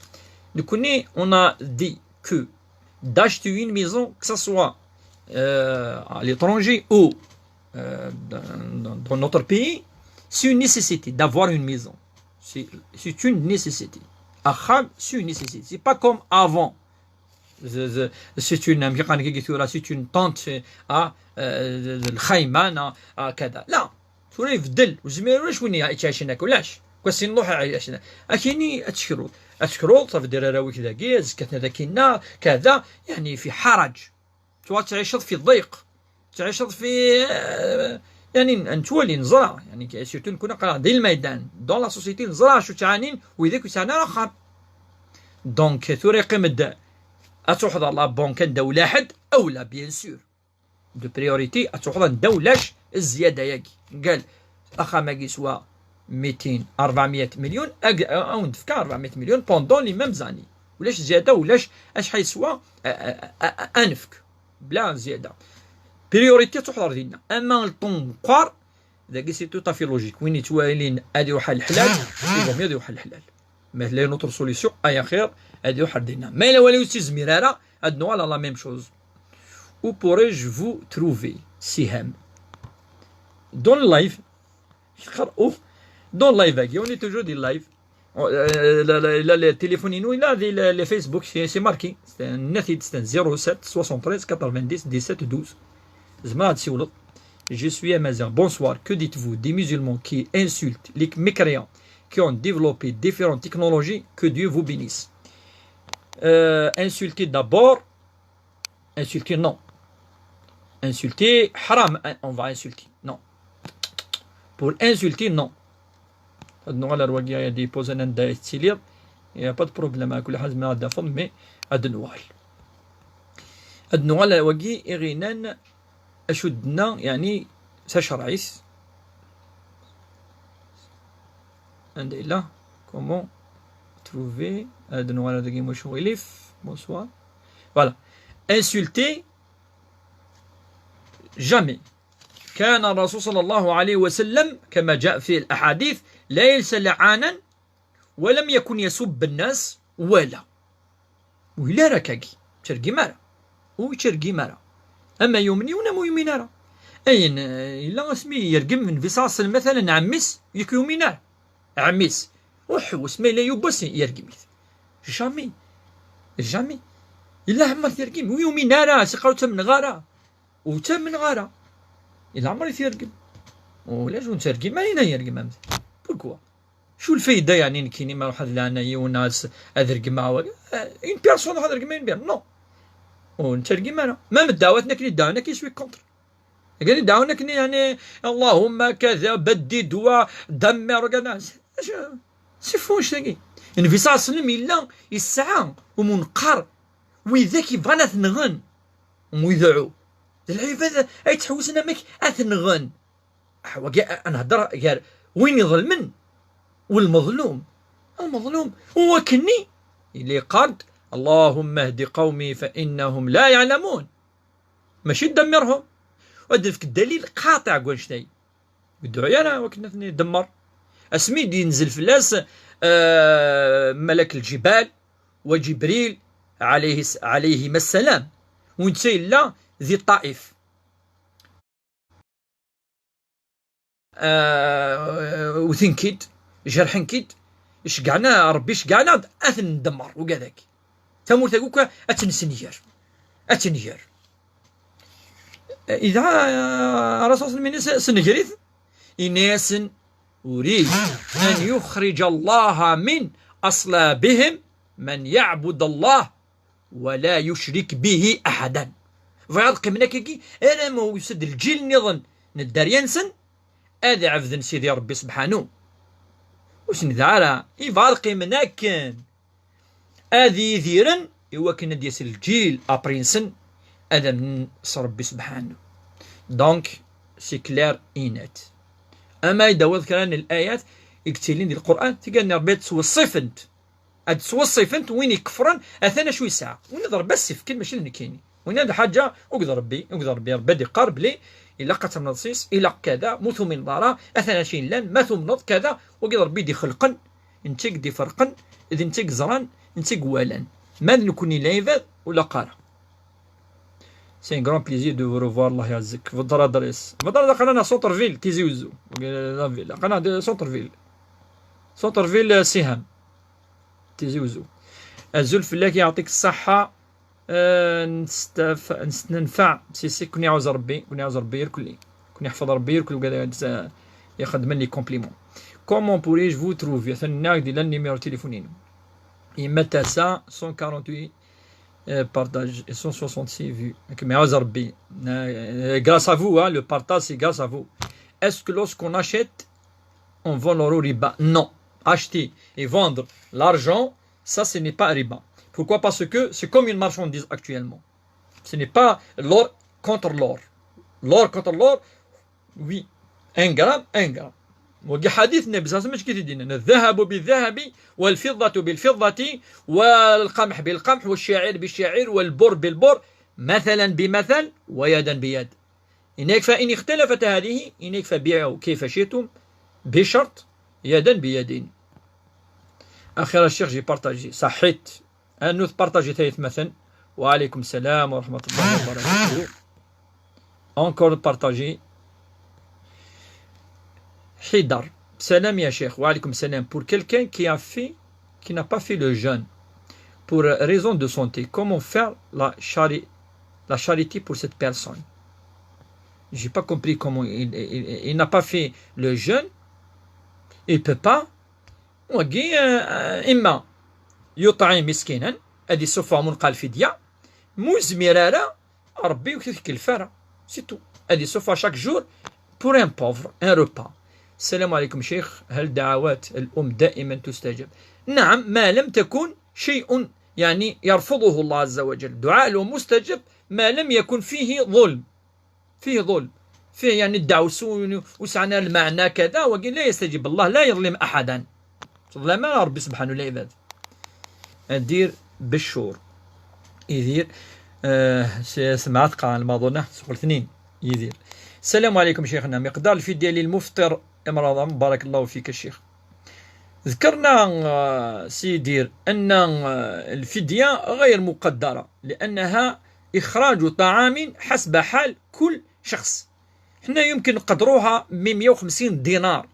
Donc, on a dit que d'acheter une maison, que ce soit à l'étranger ou dans notre pays, c'est une nécessité d'avoir une maison. C'est une nécessité. C'est une nécessité. C'est pas comme avant. C'est une tente à الخيمة كذا. لا شو يفضل وزمير وين يعيش هناك ولاش كويس نروح يعيش هنا أكيني أتشكروا صافي دير راوي كذا كيز كتنا كنا كذا، يعني في حرج تعيش في الضيق، تعيش في يعني نتولي نزرع، يعني سيرتو نكون قاعدين ديال الميدان دون لا سوسيتي نزرع شو تعانين وإذاك وسعنا راه دونك ثوري مد أتوحضر لا بونك ندو لاحد أولى بيان سور دو بريوريتي أتوحضر ندو لاش الزيادة ياكي قال أخا ما يسوى 200 400 مليون أو ندفكا 400 مليون بوندون لي ميم زاني، ولاش زيادة ولاش اش حيسوى أنفك بلا زيادة بريوريتي تحضر ديالنا. أما الطون قار داكي سي تو في لوجيك وين يتوالين هادي يروح الحلال يبغوا مية يروح الحلال ما لا نوتر سوليسيون أي خير هادي يروح ديالنا. ما إلا ولاو زميرارة هاد نوع لا ميم شوز. Où pourrais-je vous trouver سهام؟ Dans le live يقرأوا dans le live on est toujours des live لا تليفونينو لا لي فيسبوك سي ماركي النثيد 07 73 90 17 12 زعما تسولوا. Je suis à Mazar. Bonsoir. Que dites-vous des musulmans qui insultent les mécréants qui ont développé différentes technologies? Que Dieu vous bénisse. Insulter d'abord. Insulter non. Insulter haram. On va insulter. Non. Pour insulter non. Il n'y a pas de problème avec le mais النوال وجي إغنان أشدنا يعني سشرعيس عند إلا comment trouver النوال دقي مش وليف bonsoir voilà insulter jamais. كان الرسول صلى الله عليه وسلم كما جاء في الأحاديث لا يلسى لعانا ولم يكن يسب الناس ولا ركاكي ترقي مرة ويترقي مرة أما يومني ونمو يومينارا أين إلا اسمي يرقم من فيصاص مثلا عميس يك يومينار عميس وحو اسمي لا يبس يرقميت جامي إلا عمر يرقم ويومينارا سقاو من غارة وتم غارة إلا عمر يرقم ولاش نترقم ما هنا يرقم أمس بوركوا شو الفايدة يعني كيني ما روح لنا وناس أذرقم معاه إن بيرسون هذا رقم ما نو ونترقم أنا ما مدعوتنا كني دعونا كي شوي كونتر كني دعونا كني يعني اللهم كذا بدد ودمر وكذا سي فوش تاكي النبي صلى الله عليه وسلم إلا يسعى ومنقر وذاك يبغانا ثنغن ويذعو العبادة أي تحوسنا ماك أثنغن أنا هضر قال وين يظلمن والمظلوم هو كني اللي قاد اللهم اهد قومي فإنهم لا يعلمون ماشي تدمرهم ودفك الدليل قاطع قول شتاي بالدعاء أنا وكنا ندمر اسمي ينزل فلاس ملك الجبال وجبريل عليهما السلام ونتسي لا ذي الطائف وثنكيد جرحنكيد شقعنا ربي شقعنا أثن ندمر وكذاك تمور تقولك أتنسنير إذا رسول من سنجريث إناس أريد أن يخرج الله من أصلابهم من يعبد الله ولا يشرك به أحدا فيعرق منك أنا ما يسد الجيل نظن ندار ينسن هذا عبد سيدي ربي سبحانه وش ندارا يفارق منك هذه ذيرا إوا كنا ديس الجيل أبرينسن هذا من ربي سبحانه دونك سي كلير إينات أما إذا وذكرنا الآيات يكتلين دي القرآن تلقى ربي توصفنت توصفنت وين يكفرن أثناء شوي ساعة ونضرب بس في كلمة اللي كاينين وين هذا حاجة وقدر ربي بدي قارب لي إلا قتل نصيص إلا كذا مثو من ضارة أثناء شين لان مثو من نض كذا وقدر ربي دي خلقن انتك دي فرقن إذا انتك زران انتك والان ما نكوني لايفات ولا قارة سي ان غران بليزير دو روفوار الله يعزك فضل دريس فضل قناة سونتر فيل تيزي وزو قناة سونتر فيل سهام تيزي وزو الزلف الله يعطيك الصحة ننفع سي كون يعوز ربي يركل كون يحفظ ربي يركل وقاعد ياخذ مني كومبليمون كومون بوريج فو تروفي ثنا ديال النيميرو تليفونين متى سا 148 partage et 166 vues. Mais Azarbi, grâce à vous, hein, le partage c'est grâce à vous. Est-ce que lorsqu'on achète, on vend l'or au riba? Non. Acheter et vendre l'argent, ça ce n'est pas riba. Pourquoi? Parce que c'est comme une marchandise actuellement. Ce n'est pas l'or contre l'or. L'or contre l'or, oui. 1 gramme, 1 gramme. وقي حديث النبي صلى الله عليه وسلم كيدينا الذهب بالذهب والفضة بالفضة والقمح بالقمح والشعير بالشعير والبر بالبر مثلا بمثل ويدا بيد إنك فإن اختلفت هذه إنك فبيعوا كيف شئتم بشرط يدا بيدين. أخيرا الشيخ جي بارتاجي صحيت أنه بارتاجي ثالث مثلا وعليكم السلام ورحمة الله وبركاته encore بارتاجي Hidar, salam ya cheikh, wa alaykoum salam. Pour quelqu'un qui n'a pas fait le jeûne, pour raison de santé, comment faire la charité pour cette personne? J'ai pas compris comment il n'a pas fait le jeûne, il peut pas. إما يطعم مسكينا هذه صفة منقال فدية مزمرة ربي وكيف الفارة سي تو هذه صفة chaque jour pour un pauvre un repas. السلام عليكم شيخ هل دعوات الأم دائما تستجاب؟ نعم ما لم تكن شيء يعني يرفضه الله عز وجل. دعاء الأم مستجب ما لم يكن فيه ظلم فيه يعني الدعوة وسعنا المعنى كذا وقال لا يستجيب الله لا يظلم أحدا ظلم ربي سبحانه العباد دير بالشور يدير سمعت قال الماضونة سؤال 2 يدير. السلام عليكم شيخنا مقدار الفدية للمفطر رمضان بارك الله فيك الشيخ. ذكرنا سيدير أن الفدية غير مقدرة لأنها إخراج طعام حسب حال كل شخص. احنا يمكن نقدروها ب 150 دينار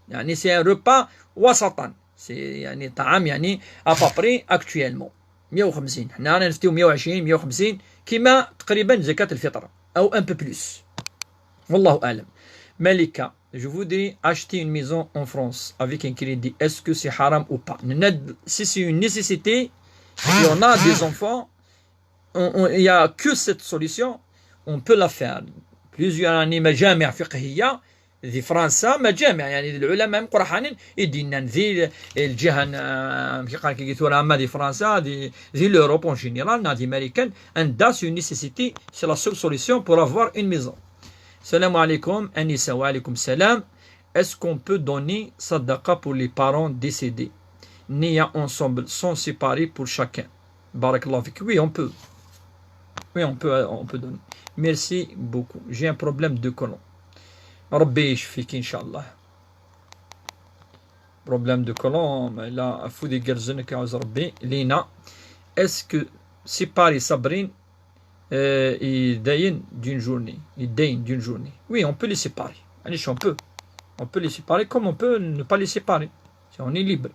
يعني سي روبا وسطا سي يعني طعام يعني ابابري اكتويلمون 150 حنا نفتيو 120 150 كما تقريبا زكاة الفطر أو un peu plus والله أعلم. Malika, je voudrais acheter une maison en France avec un crédit. Est-ce que c'est haram ou pas? Si c'est une nécessité, si on a des enfants, il n'y a que cette solution, on peut la faire. Plusieurs مجامع فقهية في فرنسا مجامع يعني العلماء مقرحانين يدينا ذي الجهة كي قالوا ما دي فرنسا دي l'Europe en général نادي américaine and c'est une nécessité, c'est la seule solution pour avoir une maison. Salam alaikum, Anissa wa alaikum salam. Est-ce qu'on peut donner sadaqa pour les parents décédés, nés ensemble, sans séparer pour chacun? Barakallahu fik. Oui, on peut. Oui, on peut donner. Merci beaucoup. J'ai un problème de colon. Rabbi yashfik, Inch'Allah. Problème de colon, là, Foudi Gerzenek Rabbi, Lina. Est-ce que séparer Sabrine il daïn d'une journée. Oui, on peut les séparer. Allez, on peut les séparer comme on peut ne pas les séparer. Si on est libre.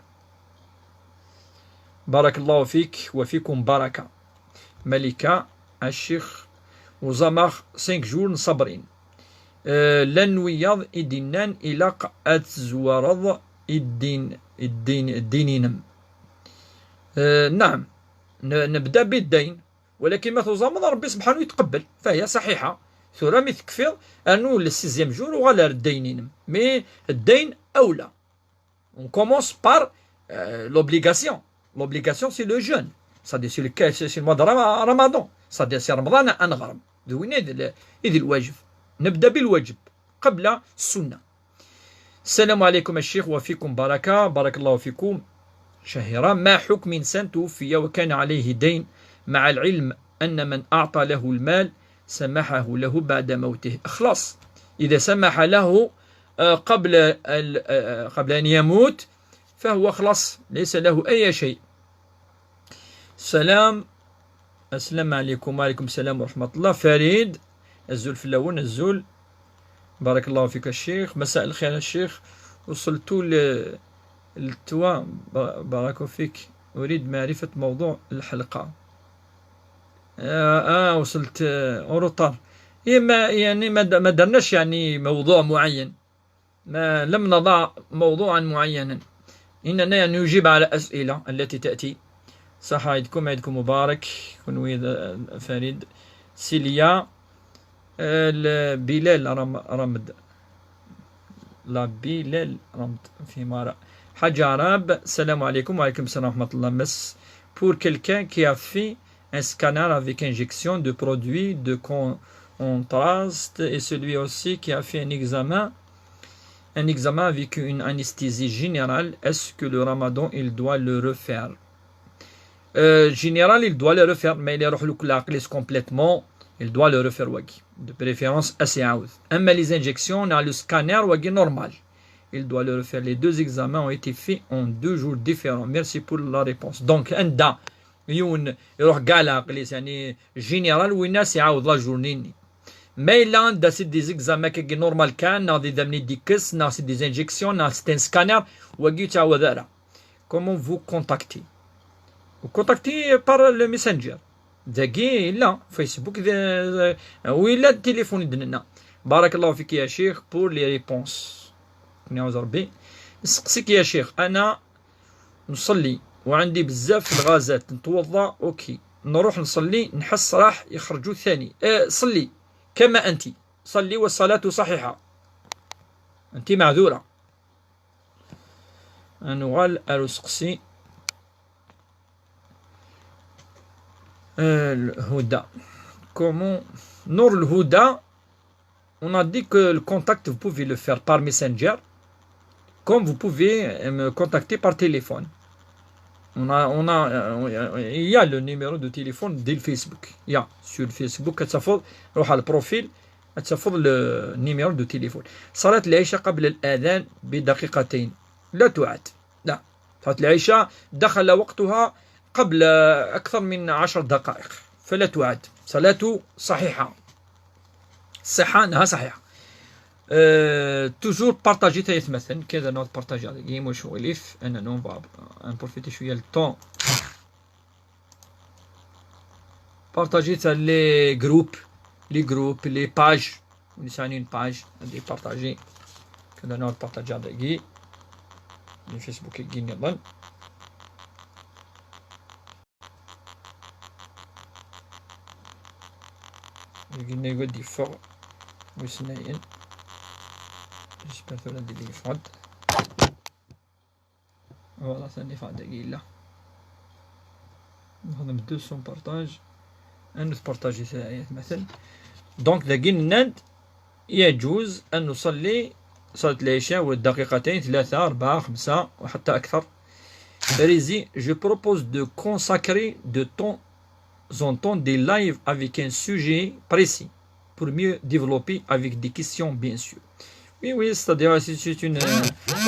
Barakallahu fik wa fikum baraka. Malika, Ashikh, Ouzamar, 5 jours, Sabrine. L'annouillard idinan ilaq atzouarad idininem. Naam. نبدا بالدين، ولكن ما تزامن ربي سبحانه يتقبل فهي صحيحه. ثورة مي تكفر انو السيزيام جور وغالا الدينين، مي الدين اولى. On commence par l'obligation. L'obligation c'est le jeûne. C'est-à-dire c'est le mois de Ramadan. C'est-à-dire c'est رمضان انغرم. دوينا إذ الواجب. نبدا بالواجب قبل السنه. السلام عليكم الشيخ وفيكم بركه، بارك الله فيكم شهيرا. ما حكم إنسان توفي وكان عليه دين مع العلم أن من أعطى له المال سمحه له بعد موته؟ خلاص، إذا سمح له قبل أن يموت فهو خلاص ليس له أي شيء. السلام عليكم. وعليكم السلام ورحمة الله. فريد الزول في اللون الزول، بارك الله فيك الشيخ. مساء الخير الشيخ، وصلت التوا بارك فيك، أريد معرفة موضوع الحلقة. وصلت أوروطار. ما درناش يعني موضوع معين، ما لم نضع موضوعا معينا، إننا نجيب على أسئلة التي تأتي. صح، عيدكم مبارك. كنويد فريد. سيليا بلال رمد، لا بلال رمد في مرة. Hajj Arabe, salam alaikum, alaikum salam wa rahmatullah. Pour quelqu'un qui a fait un scanner avec injection de produits de contraste, et celui aussi qui a fait un examen avec une anesthésie générale, est-ce que le ramadan il doit le refaire? Général, il doit le refaire, mais il est complètement, il doit le refaire, de préférence assez haut. Mais les injections, on a le scanner normal. Il doit le refaire. Les deux examens ont été faits en 2 jours différents. Merci pour la réponse. Donc, عند يروح قال يعني général وين سيعاود la journée. Mais là, c'est des examens qui normal كان des amnédiques, c'est des injections, c'est un scanner وقي تعاود هذا. Comment vous contactez? Vous contactez par le messenger. دقي لا فيسبوك ولا التليفون دنا. بارك الله فيك يا شيخ pour les réponses. نعوذ ربي. نسقسيك يا شيخ، انا نصلي وعندي بزاف الغازات، نتوضا اوكي، نروح نصلي نحس راح يخرجوا ثاني. صلي كما انت، صلي والصلاة صحيحة، انت معذورة. نوال ارسقسي الهدى. كومون نور الهدى. On a dit que le contact, vous pouvez le faire par Messenger, comme vous pouvez me contacter par téléphone. Il y a le numéro de téléphone dès le Facebook. Il y a sur le Facebook, روح على البروفيل تفضل le numéro de téléphone. صلاة العشاء قبل الأذان ب2 دقائق لا تعد. لا، صلاة العشاء دخل وقتها قبل أكثر من 10 دقائق فلا تعد. صلاة صحيحة، الصحة أنها صحيحة. توجور بارطاجي تا يتمثل كذا نوت بارطاجي على جيم وشو إليف أنا نون فاب نبروفيتي شوية الطون. بارطاجي تا لي جروب لي باج لسانين باج هذه بارطاجي كذا نوت بارطاجي على جي الفيسبوك يجيني ظن. يجينا يودي فوق وسناين. J'espère que la délivrade. Voilà, ça n'est pas dégueulasse. On a 200 partages. Un autre partage ici مثلا. Donc دقيقة الند يجوز أن نصلي صلاة العشاء والدقيقتين 3 4 5 وحتى أكثر. Rési, je propose de consacrer de temps en temps des lives avec un sujet précis pour mieux développer avec des questions bien sûr. Oui, c'est-à-dire c'est une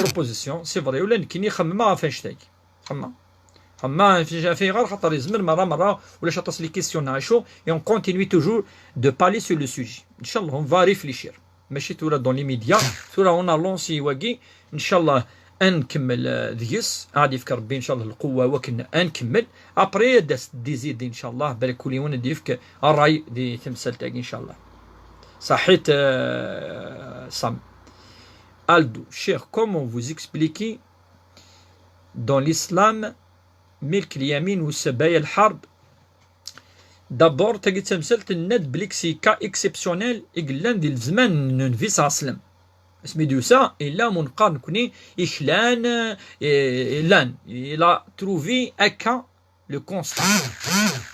proposition, c'est vrai. ولا كي نخممها فاش تاعي خمم في غير خاطر يزمر مرة ولا شطس لي كيسيون نعيشو et on continue toujours de parler sur le sujet. ان شاء الله on va réfléchir ماشي تورا دون لي ميديا تورا on a lancé واقي ان شاء الله نكمل ديس عادي يفكر ربي ان شاء الله القوه وكنا نكمل ابري ديزيد ان شاء الله بالك كل يوم ندي فيك الراي دي تمثال تاعي ان شاء الله صحيت صم. Aldo, cher, comment vous expliquez dans l'islam ملك اليمين والسبايا الحرب دابور تاكي تمثلت الند بليكسيكا اكسبسيونيل إقلان ديال الزمان ننفي صلى الله عليه وسلم سميدوسا إلا منقارن كوني إشلان لان إلا تروفي أكا لو كونستان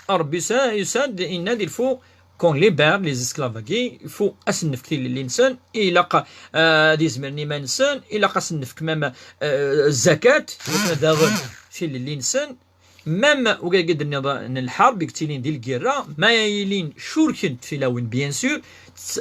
ربي يساد إن ديال فو كون ليبر لي زسكلافاكي فو أسنف كثير للإنسان إلا دي زمرني ما نسان إلا قاسنف كمام الزكاة داغن في للإنسان مام وقاعد ان الحرب كتيلين ديال الكيرا ما يلين شوركنت في لون بيان سور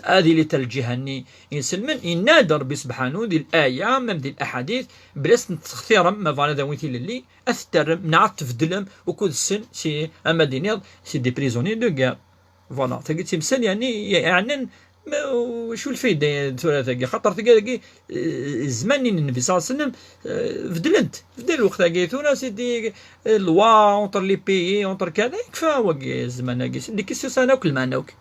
هذه اللي تلجهني ينسلمن ينادى ربي سبحانه ديال الآية مام ديال الأحاديث بلاس تختيرم ما فانا داويتي للي أثترم نعت تفدلم وكل السن سي أما دينيض سي دي بريزوني دو كار فوالا تلقى تمثال يعني شو الفايدة ثلاثة خاطر تلقى زمان النبي صلى الله عليه وسلم فدل الوقت هاكي ثورة سيدي لوا اونتر لي بيي اونتر كذا يكفى واكي زمان هاكي سيدي كيسيو سانا وكل ما ناوك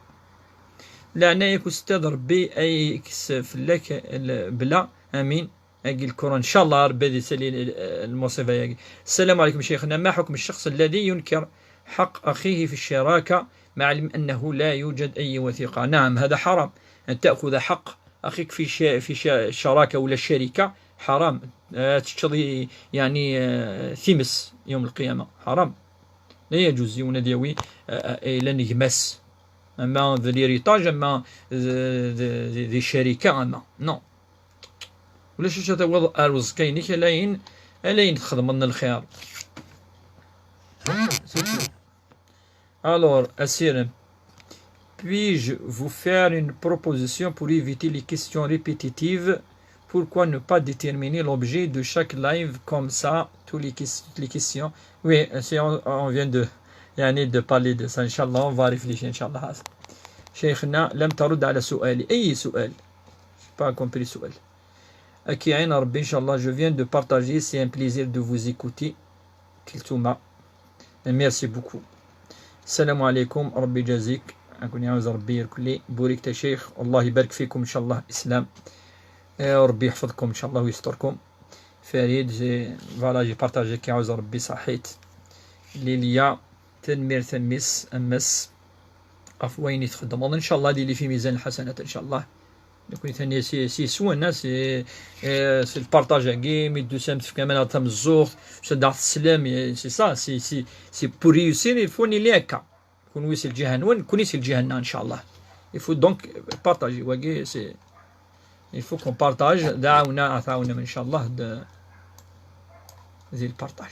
لعنا ياك استاذ ربي اي كس فلاك بلا امين هاكي الكرة ان شاء الله ربي يسالي المصيبة هاكي. السلام عليكم شيخنا، ما حكم الشخص الذي ينكر حق اخيه في الشراكة مع علم أنه لا يوجد أي وثيقة؟ نعم هذا حرام، أن تأخذ حق أخيك في الشراكة ولا الشركة حرام، تشتري يعني ثمس يوم القيامة حرام، لا يجوز يوناديوي إلى نجمس أما ذي ليريتاج أما ذي الشركة أما نو ولا شو تتوض أرز كاينك ألاين تخدم من الخيار. Alors, Assir, puis-je vous faire une proposition pour éviter les questions répétitives? Pourquoi ne pas déterminer l'objet de chaque live comme ça, toutes les questions? Oui, si on vient de parler de ça, Inch'Allah, on va réfléchir, Inch'Allah. شيخنا لم ترد على سؤالي. أي سؤال؟ Je n'ai pas compris le سؤال. أكي عين ربي إن شاء الله, je viens de partager, c'est un plaisir de vous écouter. كلتوما. Merci beaucoup. السلام عليكم، ربي يجازيك، أكون يعوز ربي يركلي بوريك يا شيخ، الله يبارك فيكم إن شاء الله إسلام، ربي يحفظكم إن شاء الله ويستركم. فريد فوالا جي بارتاجي كي عاوز ربي صحيت ليليا تنمير تنميس أمس أفوين يتخدم إن شاء الله ديلي في ميزان الحسنات إن شاء الله. يكون ثاني سي سوى الناس سي البارتاج كي ميدو سامت في كمان تم الزوغ شدعت السلام سي سا سي بور ريوسير يفوني لي هكا كون ويسي الجهه وين كون يسي الجهه ان شاء الله. يفو دونك بارتاجي واكي سي يفو كون بارتاج دعونا عطاونا ان شاء الله زي البارتاج.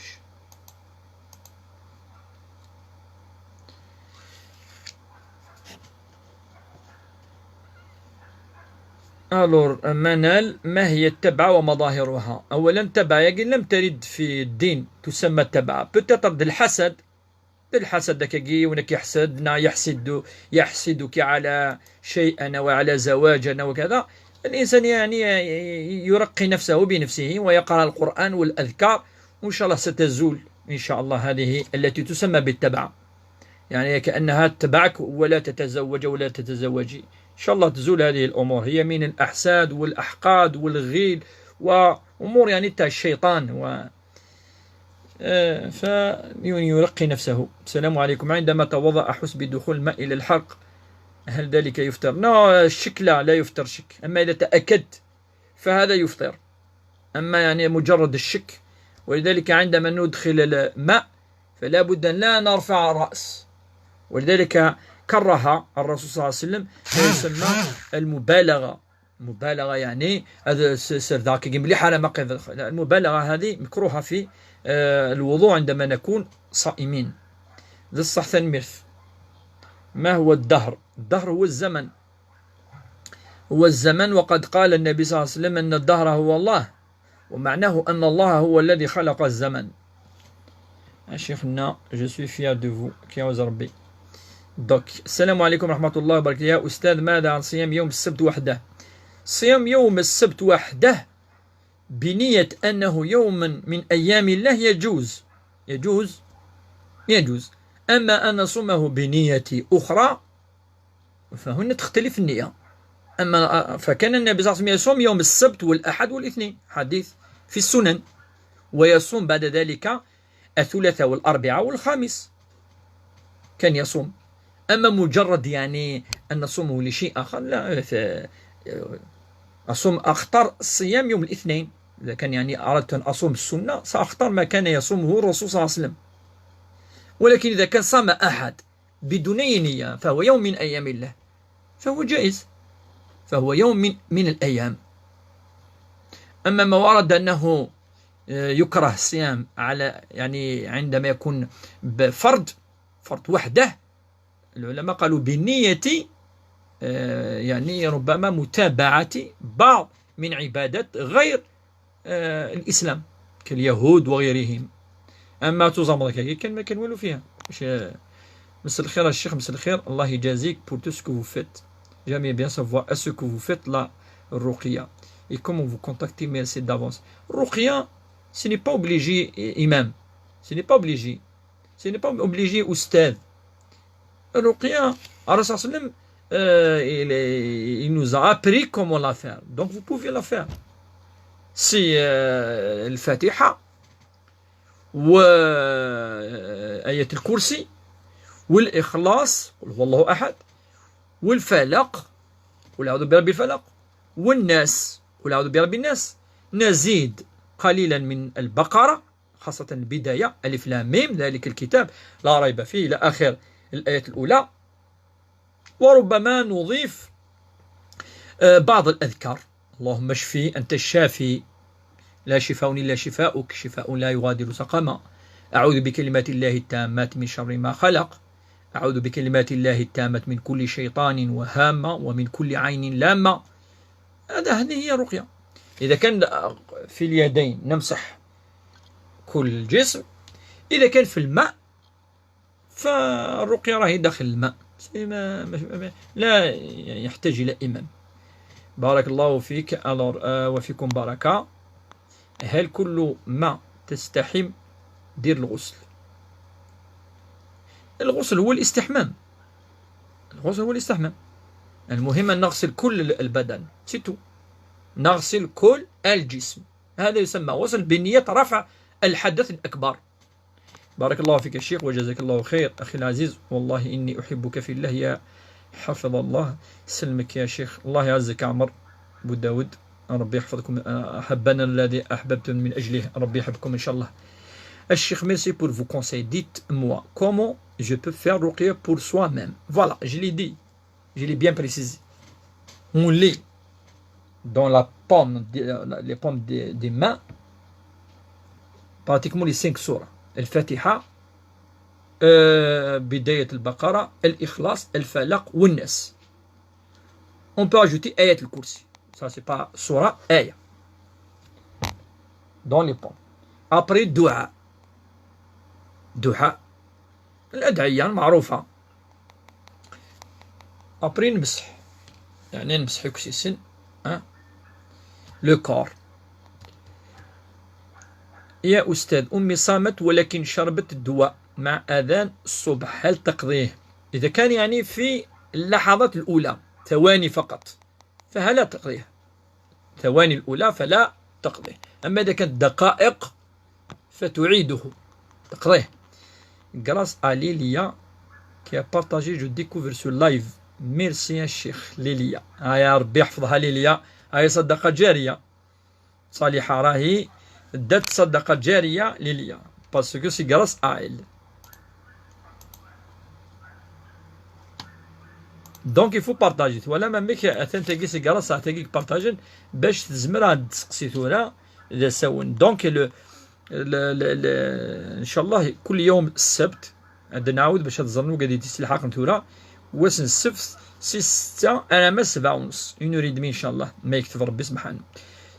ألور منال، ما هي التبعة ومظاهرها؟ أولا التبعة لم ترد في الدين تسمى التبعة، بتطر الحسد دكاكي ونك يحسدنا يحسدك على شيئنا وعلى زواجنا وكذا. الإنسان يعني يرقي نفسه بنفسه ويقرأ القرآن والأذكار وإن شاء الله ستزول إن شاء الله هذه التي تسمى بالتبعة، يعني كأنها تتبعك ولا تتزوج ولا تتزوجي. إن شاء الله تزول هذه الأمور، هي من الأحساد والأحقاد والغيل وأمور يعني تاع الشيطان فيرقي نفسه. السلام عليكم، عندما توضأ أحس بدخول الماء إلى الحلق، هل ذلك يفطر؟ الشك لا يفطر شك، أما إذا تأكد فهذا يفطر، أما يعني مجرد الشك. ولذلك عندما ندخل الماء فلا بد أن لا نرفع الرأس، ولذلك كره الرسول صلى الله عليه وسلم ما يسمى المبالغة يعني هذا سر ذاك مليح على ما المبالغة هذه مكروهة في الوضوء عندما نكون صائمين. ذا الصح ثنميرث. ما هو الدهر؟ الدهر هو الزمن، وقد قال النبي صلى الله عليه وسلم أن الدهر هو الله، ومعناه أن الله هو الذي خلق الزمن. شيخنا je suis fier de vous كي عاوز ربي. دوك السلام عليكم ورحمة الله وبركاته. يا أستاذ ماذا عن صيام يوم السبت وحده؟ صيام يوم السبت وحده بنية أنه يوم من أيام الله يجوز. أما أن نصومه بنية أخرى فهنا تختلف النية. أما فكان النبي صلى الله عليه وسلم يصوم يوم السبت والأحد والاثنين، حديث في السنن، ويصوم بعد ذلك الثلاثاء والأربعاء والخامس كان يصوم. أما مجرد يعني أن نصومه لشيء آخر لا. أصوم أختار الصيام يوم الاثنين، إذا كان يعني أردت أن أصوم السنة سأختار ما كان يصومه الرسول صلى الله عليه وسلم. ولكن إذا كان صام أحد بدون نية فهو يوم من أيام الله فهو جائز، فهو يوم من الأيام. أما ما ورد أنه يكره الصيام على يعني عندما يكون بفرد وحده، العلماء قالوا بالنية يعني ربما متابعة بعض من عبادات غير الإسلام كاليهود وغيرهم. أما تزامر كان ما كان والو فيها. مساء الخير الشيخ، مساء الخير، الله يجازيك pour tout ce que vous faites. J'aimerais bien savoir est-ce que vous faites la ruqya et comment vous contactez, merci d'avance. Ruqya, ce n'est pas obligé imam, ce n'est pas obligé, ce n'est pas obligé oustad. Ruqya, Allah sallam il nous a appris comment la faire, donc vous pouvez la faire. C'est الفاتحة وآية الكرسي والإخلاص قل هو الله أحد والفلق قل أعوذ برب الفلق والناس قل أعوذ برب الناس. نزيد قليلا من البقرة خاصة البداية ألف لام ميم ذلك الكتاب لا ريب فيه إلى آخر الآية الأولى. وربما نضيف بعض الأذكار اللهم اشفي أنت الشافي لا شفاء إلا شفاؤك شفاء لا يغادر سقما أعوذ بكلمات الله التامات من شر ما خلق أعوذ بكلمات الله التامات من كل شيطان وهامة ومن كل عين لامة. هذه هي رقية. إذا كان في اليدين نمسح كل الجسم، إذا كان في الماء فالرقية راهي داخل الماء لا يحتاج إلى إمام. بارك الله فيك وفيكم بركة. هل كل ما تستحم دير الغسل؟ الغسل هو الاستحمام، الغسل هو الاستحمام. المهم أن نغسل كل البدن سيتو، نغسل كل الجسم، هذا يسمى غسل بنية رفع الحدث الأكبر. بارك الله فيك الشيخ وجزاك الله خير أخي العزيز، والله إني أحبك في الله يا حفظ الله سلمك يا شيخ. الله يعزك عمر أبو داود، ربي يحفظكم، أحبنا الذي أحببتم من أجله، ربي يحبكم إن شاء الله. الشيخ merci pour vos conseils. Dites-moi comment je peux faire ruqya pour soi-même. Voilà, je l'ai dit, je l'ai bien précisé. On lit dans la paume, les paumes des mains, pratiquement les 5 sourates. الفاتحة، بداية البقرة، الإخلاص، الفلق والناس. On peut ajouter آية الكرسي. Ça c'est pas surah, آية. Dans les paumes. Après دعاء. دعاء الأدعية المعروفة. Après نمسح، يعني نمسح كسيسن لو كور. يا أستاذ أمي صامت ولكن شربت الدواء مع أذان الصبح، هل تقضيه؟ إذا كان يعني في اللحظات الأولى ثواني فقط فهلا تقضيه، ثواني الأولى فلا تقضيه. أما إذا كانت دقائق فتعيده تقضيه. Grâce à Lilia qui a partagé, je découvre ce live. Merci يا شيخ ليليا. يا ربي يحفظها ليليا، هاي صدقة جارية صالحة، راهي دات صدقة جارية ليليا باسكو سي grâce à elle. دونك يفو بارطاجي ولا ما ميك اثن تاكي سي grâce à تاكي بارطاجن باش تزمر تسقسي ثورا اذا ساون. دونك ان شاء الله كل يوم السبت عاد نعاود باش تزرنو قاعد تسلحق نتورا وسن السبت 6 انا ما 7:30 1:30 ان شاء الله ما يكتب ربي سبحانه.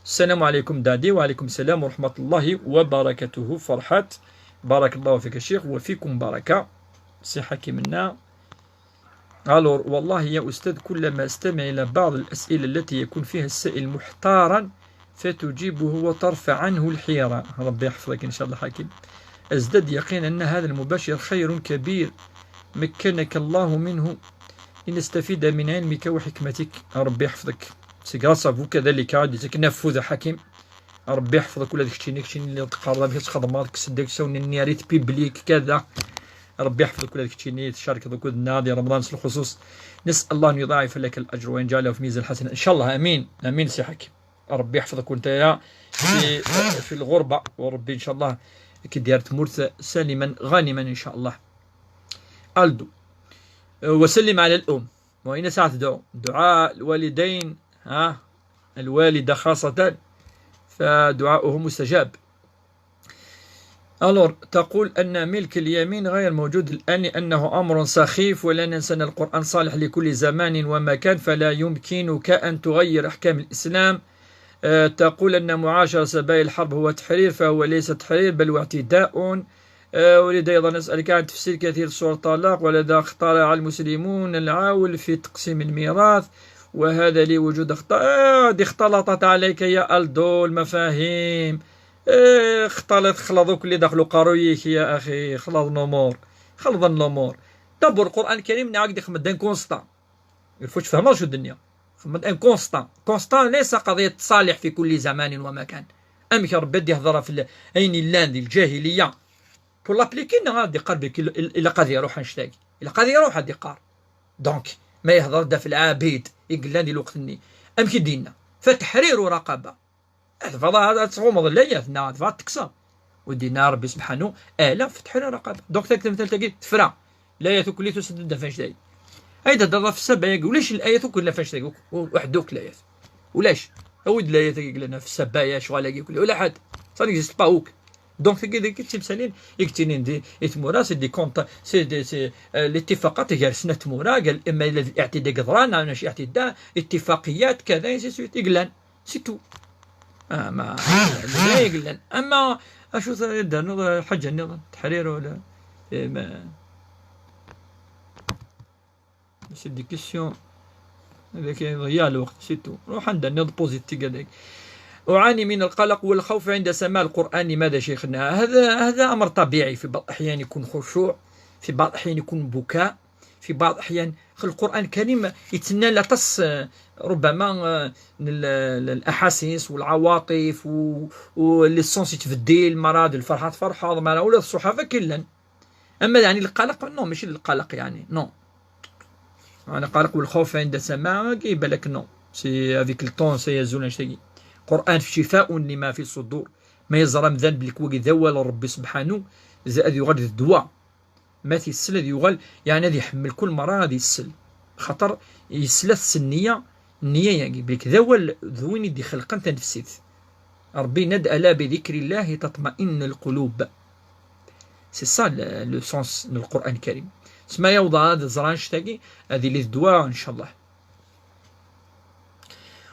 السلام عليكم دادي. وعليكم السلام ورحمة الله وبركاته. فرحات بارك الله فيك الشيخ وفيكم بركة صحة منا. الور والله يا أستاذ كلما استمع إلى بعض الأسئلة التي يكون فيها السائل محتارا فتجيبه وترفع عنه الحيرة، ربي يحفظك إن شاء الله حكيم. أزداد يقين أن هذا المباشر خير كبير مكنك الله منه لنستفيد من علمك وحكمتك، ربي يحفظك. سي غراس افو كذلك عادتك نفوذ حكيم، ربي يحفظك ولا كشتيني اللي تقرب فيك تخدم تكسد داك سوني نياريت بيبليك كذا. ربي يحفظك ولا كشتيني تشارك ذوك النادي رمضان في الخصوص. نسأل الله أن يضاعف لك الأجر وأن يجعله في ميزان الحسنة إن شاء الله. آمين آمين سي حكيم. ربي يحفظك وأنت يا في الغربة، وربي إن شاء الله كي دير تموت سالما غانما إن شاء الله. ألدو وسلم على الأم، وإن ساعة دعاء الوالدين الوالدة خاصة فدعاؤه مستجاب. ألور تقول أن ملك اليمين غير موجود الآن لأنه أمر سخيف، ولا ننسى أن القرآن صالح لكل زمان ومكان، فلا يمكنك أن تغير أحكام الإسلام. تقول أن معاشرة سبايا الحرب هو تحرير، فهو ليس تحرير بل اعتداء. أريد أيضا أسألك عن تفسير كثير سورة الطلاق، ولذا اخترع المسلمون العول في تقسيم الميراث، وهذا لوجود أخطاء. اختلطت عليك يا ألدو المفاهيم، خلطوك اللي دخلوا قارويك يا أخي، خلط الأمور. دبر القرآن الكريم نعاود خمد ان كونستان، يفوتش فهمنا شو الدنيا. خمد ان كونستان ليس قضية صالح في كل زمان ومكان. أمك ربي يهضر في أين اللاند الجاهلية بور لابليكي غادي قلبك إلا قد يروح نشتاقي، إلا قد يروح هادي قار دونك ما يهضر دا في العبيد يقول لي الوقت ني أمك دينا فتحرير رقبة. هذا تغمض الليل هذا تكسر ودينا ربي سبحانه آلاف في تحرير رقبة. دونك تكتب مثل تلقي تفرع الآية كلها تسدد فاش داي هيدا ضرب في السبع يقول ليش الآية كلها فاش داي وحدوك الآيات ولاش أود الآية يقول لنا في السبايا شغال يقول ولا حد صار يجلس باوك. دونك تلقي تمثالين يكتنين دي تمورا سي دي كونت سي الاتفاقات غير سنة تمورا قال اما الاعتداء قدران ماشي اعتداء اتفاقيات كذا سي سويت يقلان سي تو ما لا يقلان. اما اشو دار حاجه النظام تحرير ولا ما سي دي كيسيون هذاك يضيع الوقت سي تو. روح عندنا نض بوزيتيف هذاك. أعاني من القلق والخوف عند سماع القرآن. لماذا شيخنا؟ هذا أمر طبيعي. في بعض الأحيان يكون خشوع، في بعض الأحيان يكون بكاء، في بعض الأحيان القرآن الكريم يتنى لتص ربما الأحاسيس والعواطف والسونسيتيف ديال المرض الفرحة فرحة ولا الصحافة كلا. أما يعني القلق نو ماشي القلق يعني نو أنا قلق والخوف عند سماع كيبان لك نو سي افيك الطون سيزول نشتاقي. قرآن شفاء لما في الصدور ما يزرم ذنب لك وقي ذوال ربي سبحانه زائد يغال الدواء ما تيسل هذي يغال يعني هذي يحمل كل مرة هذي يسل خطر يسلث النية يعني بلك ذوال ذوين يدي خلقا تنفسيت ربي ند ألا بذكر الله تطمئن القلوب. سي سا لو سونس من القرآن الكريم. سما يوضع هذا الزران شتاقي هذه اللي الدواء إن شاء الله.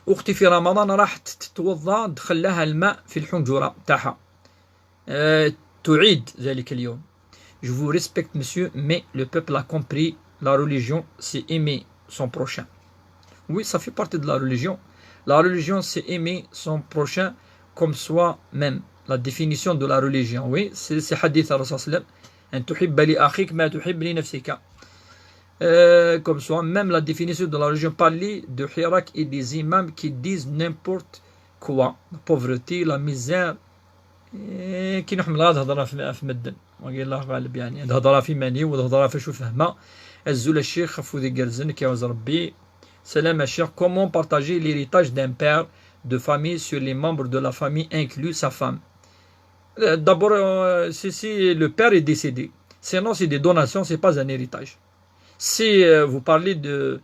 أختي في رمضان راحت تتوضا دخل لها الماء في الحنجرة تاعها تعيد ذلك اليوم. Je vous respecte monsieur mais le peuple a compris la religion c'est aimer son prochain. Oui ça fait partie de la religion. La religion c'est aimer son prochain comme soi-même. La définition de la religion oui c'est hadith à Rasul sallam أن تحب لأخيك ما تحب لنفسك. Comme ça, même la définition de la religion parlée de Hirak et des imams qui disent n'importe quoi, la pauvreté, la misère. كي نحمل هذا هضره في مدن وقال الله غالب يعني هذا هضره في ماني وهذا هضره في شو فهمه. الزول الشيخ خفو ذي قرزنك يا وزر ربي. سلام الشيخ. Comment partager l'héritage d'un père de famille sur les membres de la famille inclus sa femme? D'abord si le père est décédé, sinon c'est des donations, c'est pas un héritage. Si vous parlez de...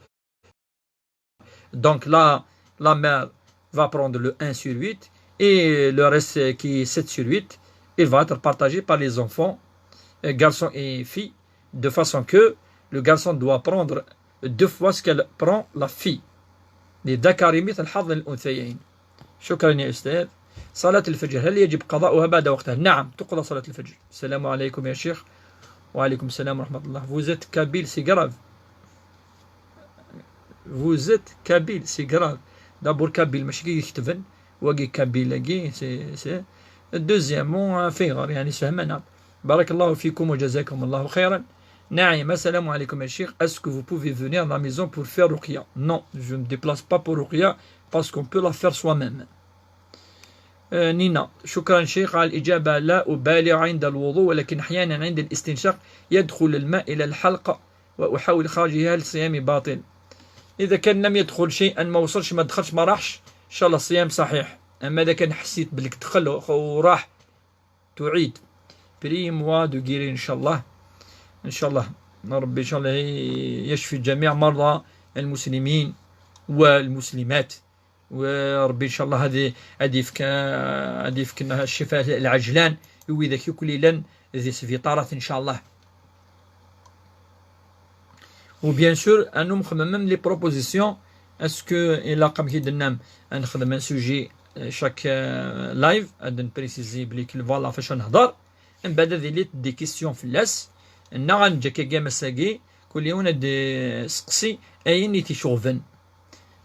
Donc là, la mère va prendre le 1 sur 8 et le reste qui est 7 sur 8, il va être partagé par les enfants, garçons et filles, de façon que le garçon doit prendre 2 fois ce qu'elle prend la fille. للذكر مثل حظ الأنثيين. شكرا يا أستاذ. صلاة الفجر هل يجب قضاؤها بعد وقتها؟ نعم تقضى صلاة الفجر. السلام عليكم يا شيخ. وعليكم السلام ورحمة الله. Vous êtes kabyle, c'est grave. Vous êtes kabyle, c'est grave. D'abord kabyle ماشي كي يكتبن واقي كابيل سي دوزيامون فيغر يعني سهمنا. بارك الله فيكم وجزاكم الله خيرا. نعم السلام عليكم يا شيخ. Est-ce que vous pouvez venir à la maison pour faire ruqya? Non, je ne me déplace pas pour ruqya parce qu'on peut la faire soi-même. نينا شكرا شيخ على الإجابة. لا أبالغ عند الوضوء، ولكن أحيانا عند الاستنشاق يدخل الماء إلى الحلقة وأحاول إخراجها، لصيامي باطل. إذا كان لم يدخل شيئا، ما وصلش، ما دخلش، ما راحش، إن شاء الله الصيام صحيح. أما إذا كان حسيت بلك دخل وراح، تعيد بري موا دو غيري إن شاء الله. إن شاء الله ربي إن شاء الله يشفي جميع مرضى المسلمين والمسلمات، وربي إن شاء الله هذه فك الشفاء العجلان وذاك كليلا ذي سفيطارة إن شاء الله. وبيان سور أنو مخممم لي بروبوزيسيون، اسكو إلا قام كي درنا نخدم ان سوجي شاك لايف غادي نبريسيزي بلي فوالا فاش نهضر، من بعد هذه دي كيستيون فلاس انا غنجا كاع مساكي كل يوم دي سقسي ايني تيشوفن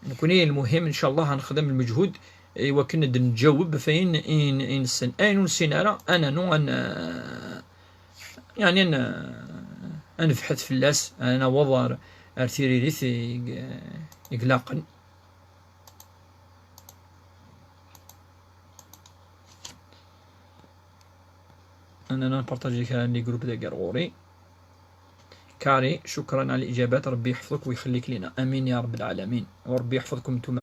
نكوني. المهم ان شاء الله غنخدم المجهود ايوا كنا نجاوب فين انسن اين نسينا انا نو يعني انا نبحث فلاس، انا وضر ارتيريريث إقلاقا. أنا نبارطاجي لي جروب ديال غوري. كاري شكرا على الإجابات، ربي يحفظك ويخليك لنا، آمين يا رب العالمين، وربي يحفظكم انتم.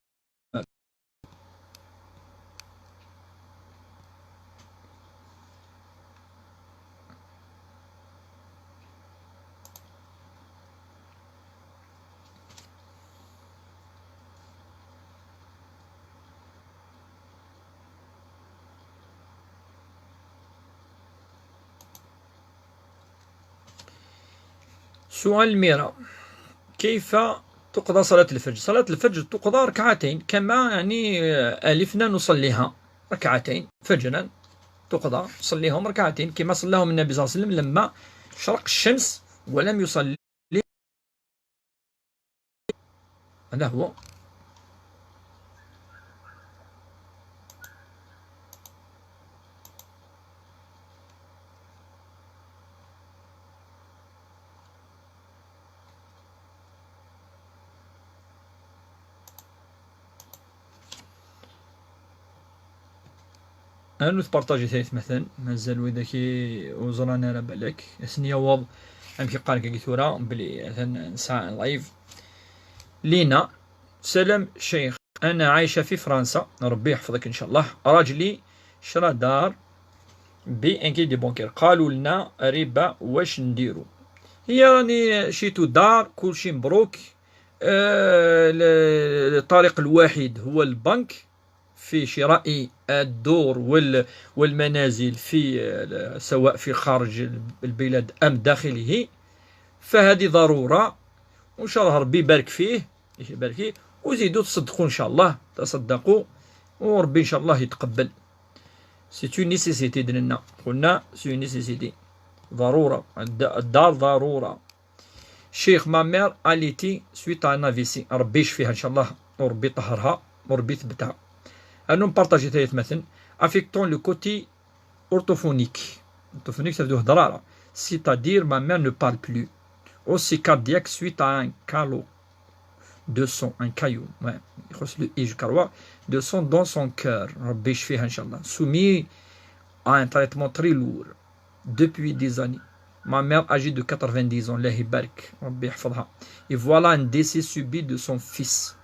سؤال الميرا، كيف تقضى صلاة الفجر؟ صلاة الفجر تقضى ركعتين كما يعني ألفنا نصليها، ركعتين فجرا تقضى، نصليهم ركعتين كما صلاهم النبي صلى الله عليه وسلم لما شرق الشمس ولم يصلي. هذا هو. أنا تبارطاجي ثالث مثلا مازال وذاكي وزرانا راه بالك سنيا واض أمشي قال كي ثورة بلي نسعى لايف لينا. سلام شيخ، أنا عايشة في فرنسا، ربي يحفظك إن شاء الله. راجلي شرا دار بأنكي دي بونكير، قالوا لنا ربا واش نديرو؟ هي راني شيتو دار كلشي مبروك. الطريق الوحيد هو البنك في شراء الدور والمنازل في سواء في خارج البلاد أم داخله، فهذه ضرورة، وإن شاء الله ربي يبارك فيه وزيدوا تصدقوا إن شاء الله، تصدقوا وربي إن شاء الله يتقبل. سي اون نيسيسيتي ديالنا، قلنا سي اون نيسيسيتي، ضرورة، الدار ضرورة. شيخ ما مير اليتي سويت ان افيسي، ربي يشفيها ان شاء الله وربي يطهرها وربي يثبتها. انا نبارطاجي ثالث مثلا، افيكتون لو كوتي اورتوفونيك. اورتوفونيك تبدو هضرارة، سيتادير ما مير نو بارل بلو اوسي كاردياك سويت ان كالو de son, un caillou, ouais, يخص لو اي جو كروا de son dans son cœur، ربي يشفيها ان شاء الله. soumis à un traitement très lourd depuis des années. Ma mère âgée de 90 ans, Allah يبارك ربي يحفظها. Et voilà un décès subit de son fils.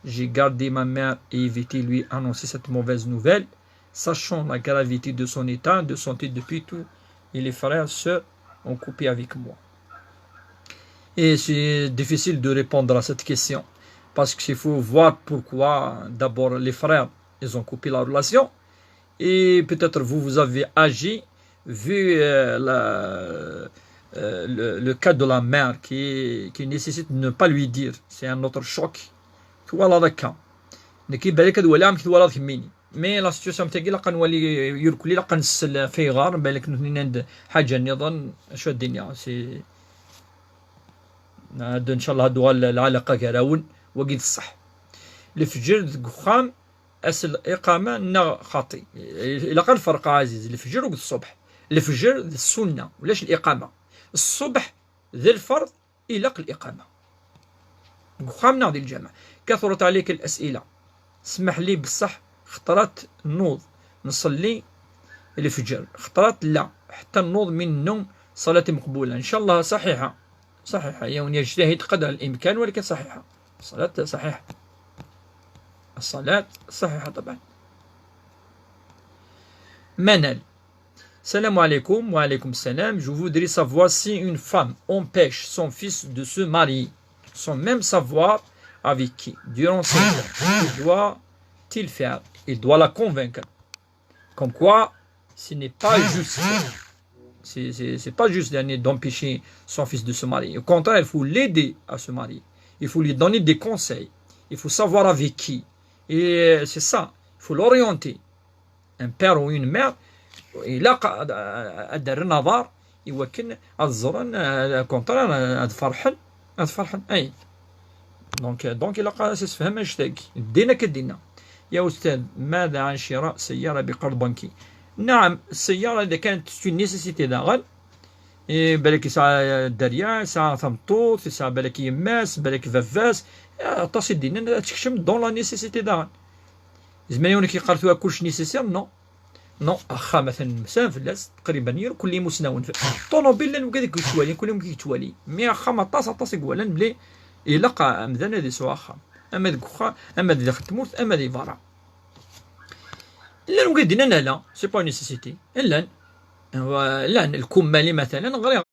J'ai gardé ma mère et évité lui annoncer cette mauvaise nouvelle, sachant la gravité de son état de santé depuis tout. Et les frères et sœurs ont coupé avec moi. Et c'est difficile de répondre à cette question, parce qu'il faut voir pourquoi. D'abord, les frères, ils ont coupé la relation, et peut-être vous avez agi, vu le cas de la mère qui nécessite de ne pas lui dire. C'est un autre choc. Voilà le cas. مي لا سيتياسيون تاعي لا نولي يركلي لا نسل في غار بالك عند حاجه نظن شو الدنيا سي ان شاء الله هادو العلاقه كراون وقيد الصح. الفجر خام اس الاقامه نا خاطي الى قال الفرق عزيز الفجر وقت الصبح. الفجر السنه ولاش الاقامه، الصبح ذي الفرض الى الاقامه. خام ناضي الجامع. كثرت عليك الاسئله، اسمح لي بصح خطرات نوض نصلي الفجر، خطرات لا حتى نوض من النوم صلاة مقبولة إن شاء الله صحيحة. صحيحة يعني يجتهد قدر الإمكان ولكن صحيحة، الصلاة صحيحة، الصلاة صحيحة طبعا. Manal. Salam alaikum, wa alaikum salam. Je voudrais savoir si une femme empêche son fils de se marier, sans même savoir avec qui, durant 5 ans. Que doit-il faire? Il doit la convaincre. Comme quoi, ce n'est pas juste. C'est pas juste d'empêcher son fils de se marier. Au contraire, il faut l'aider à se marier. Il faut lui donner des conseils. Il faut savoir avec qui. Et c'est ça. Il faut l'orienter. Un père ou une mère إلا دار النظر يمكن الزرن كونترا هاد فرحن أي دونك إلا قال تفهم اش تاعي دينا كدينا. يا أستاذ ماذا عن شراء سيارة بقرض بنكي؟ نعم السيارة إذا كانت نيسيسيتي داغل بالك ساعة دريا ساعة ثمطوط ساعة بالك يماس بالك فافاس تصل دينا تكشم دون لا نيسيسيتي داغل. زمان كيقرتوها كلش نيسيسير نو نو اخا مثلا مسان فلاس تقريبا ير كل مسنون طوموبيل لان وكذاك كيتوالي كل يوم كيتوالي مي اخا ما طاس يقولن بلي الا قا مذان هذه سوا اخا اما ذاك اخا اما داخل تموت اما ذي فارا لا وقدنا لا سي با نيسيسيتي لا الكمالي مثلا غير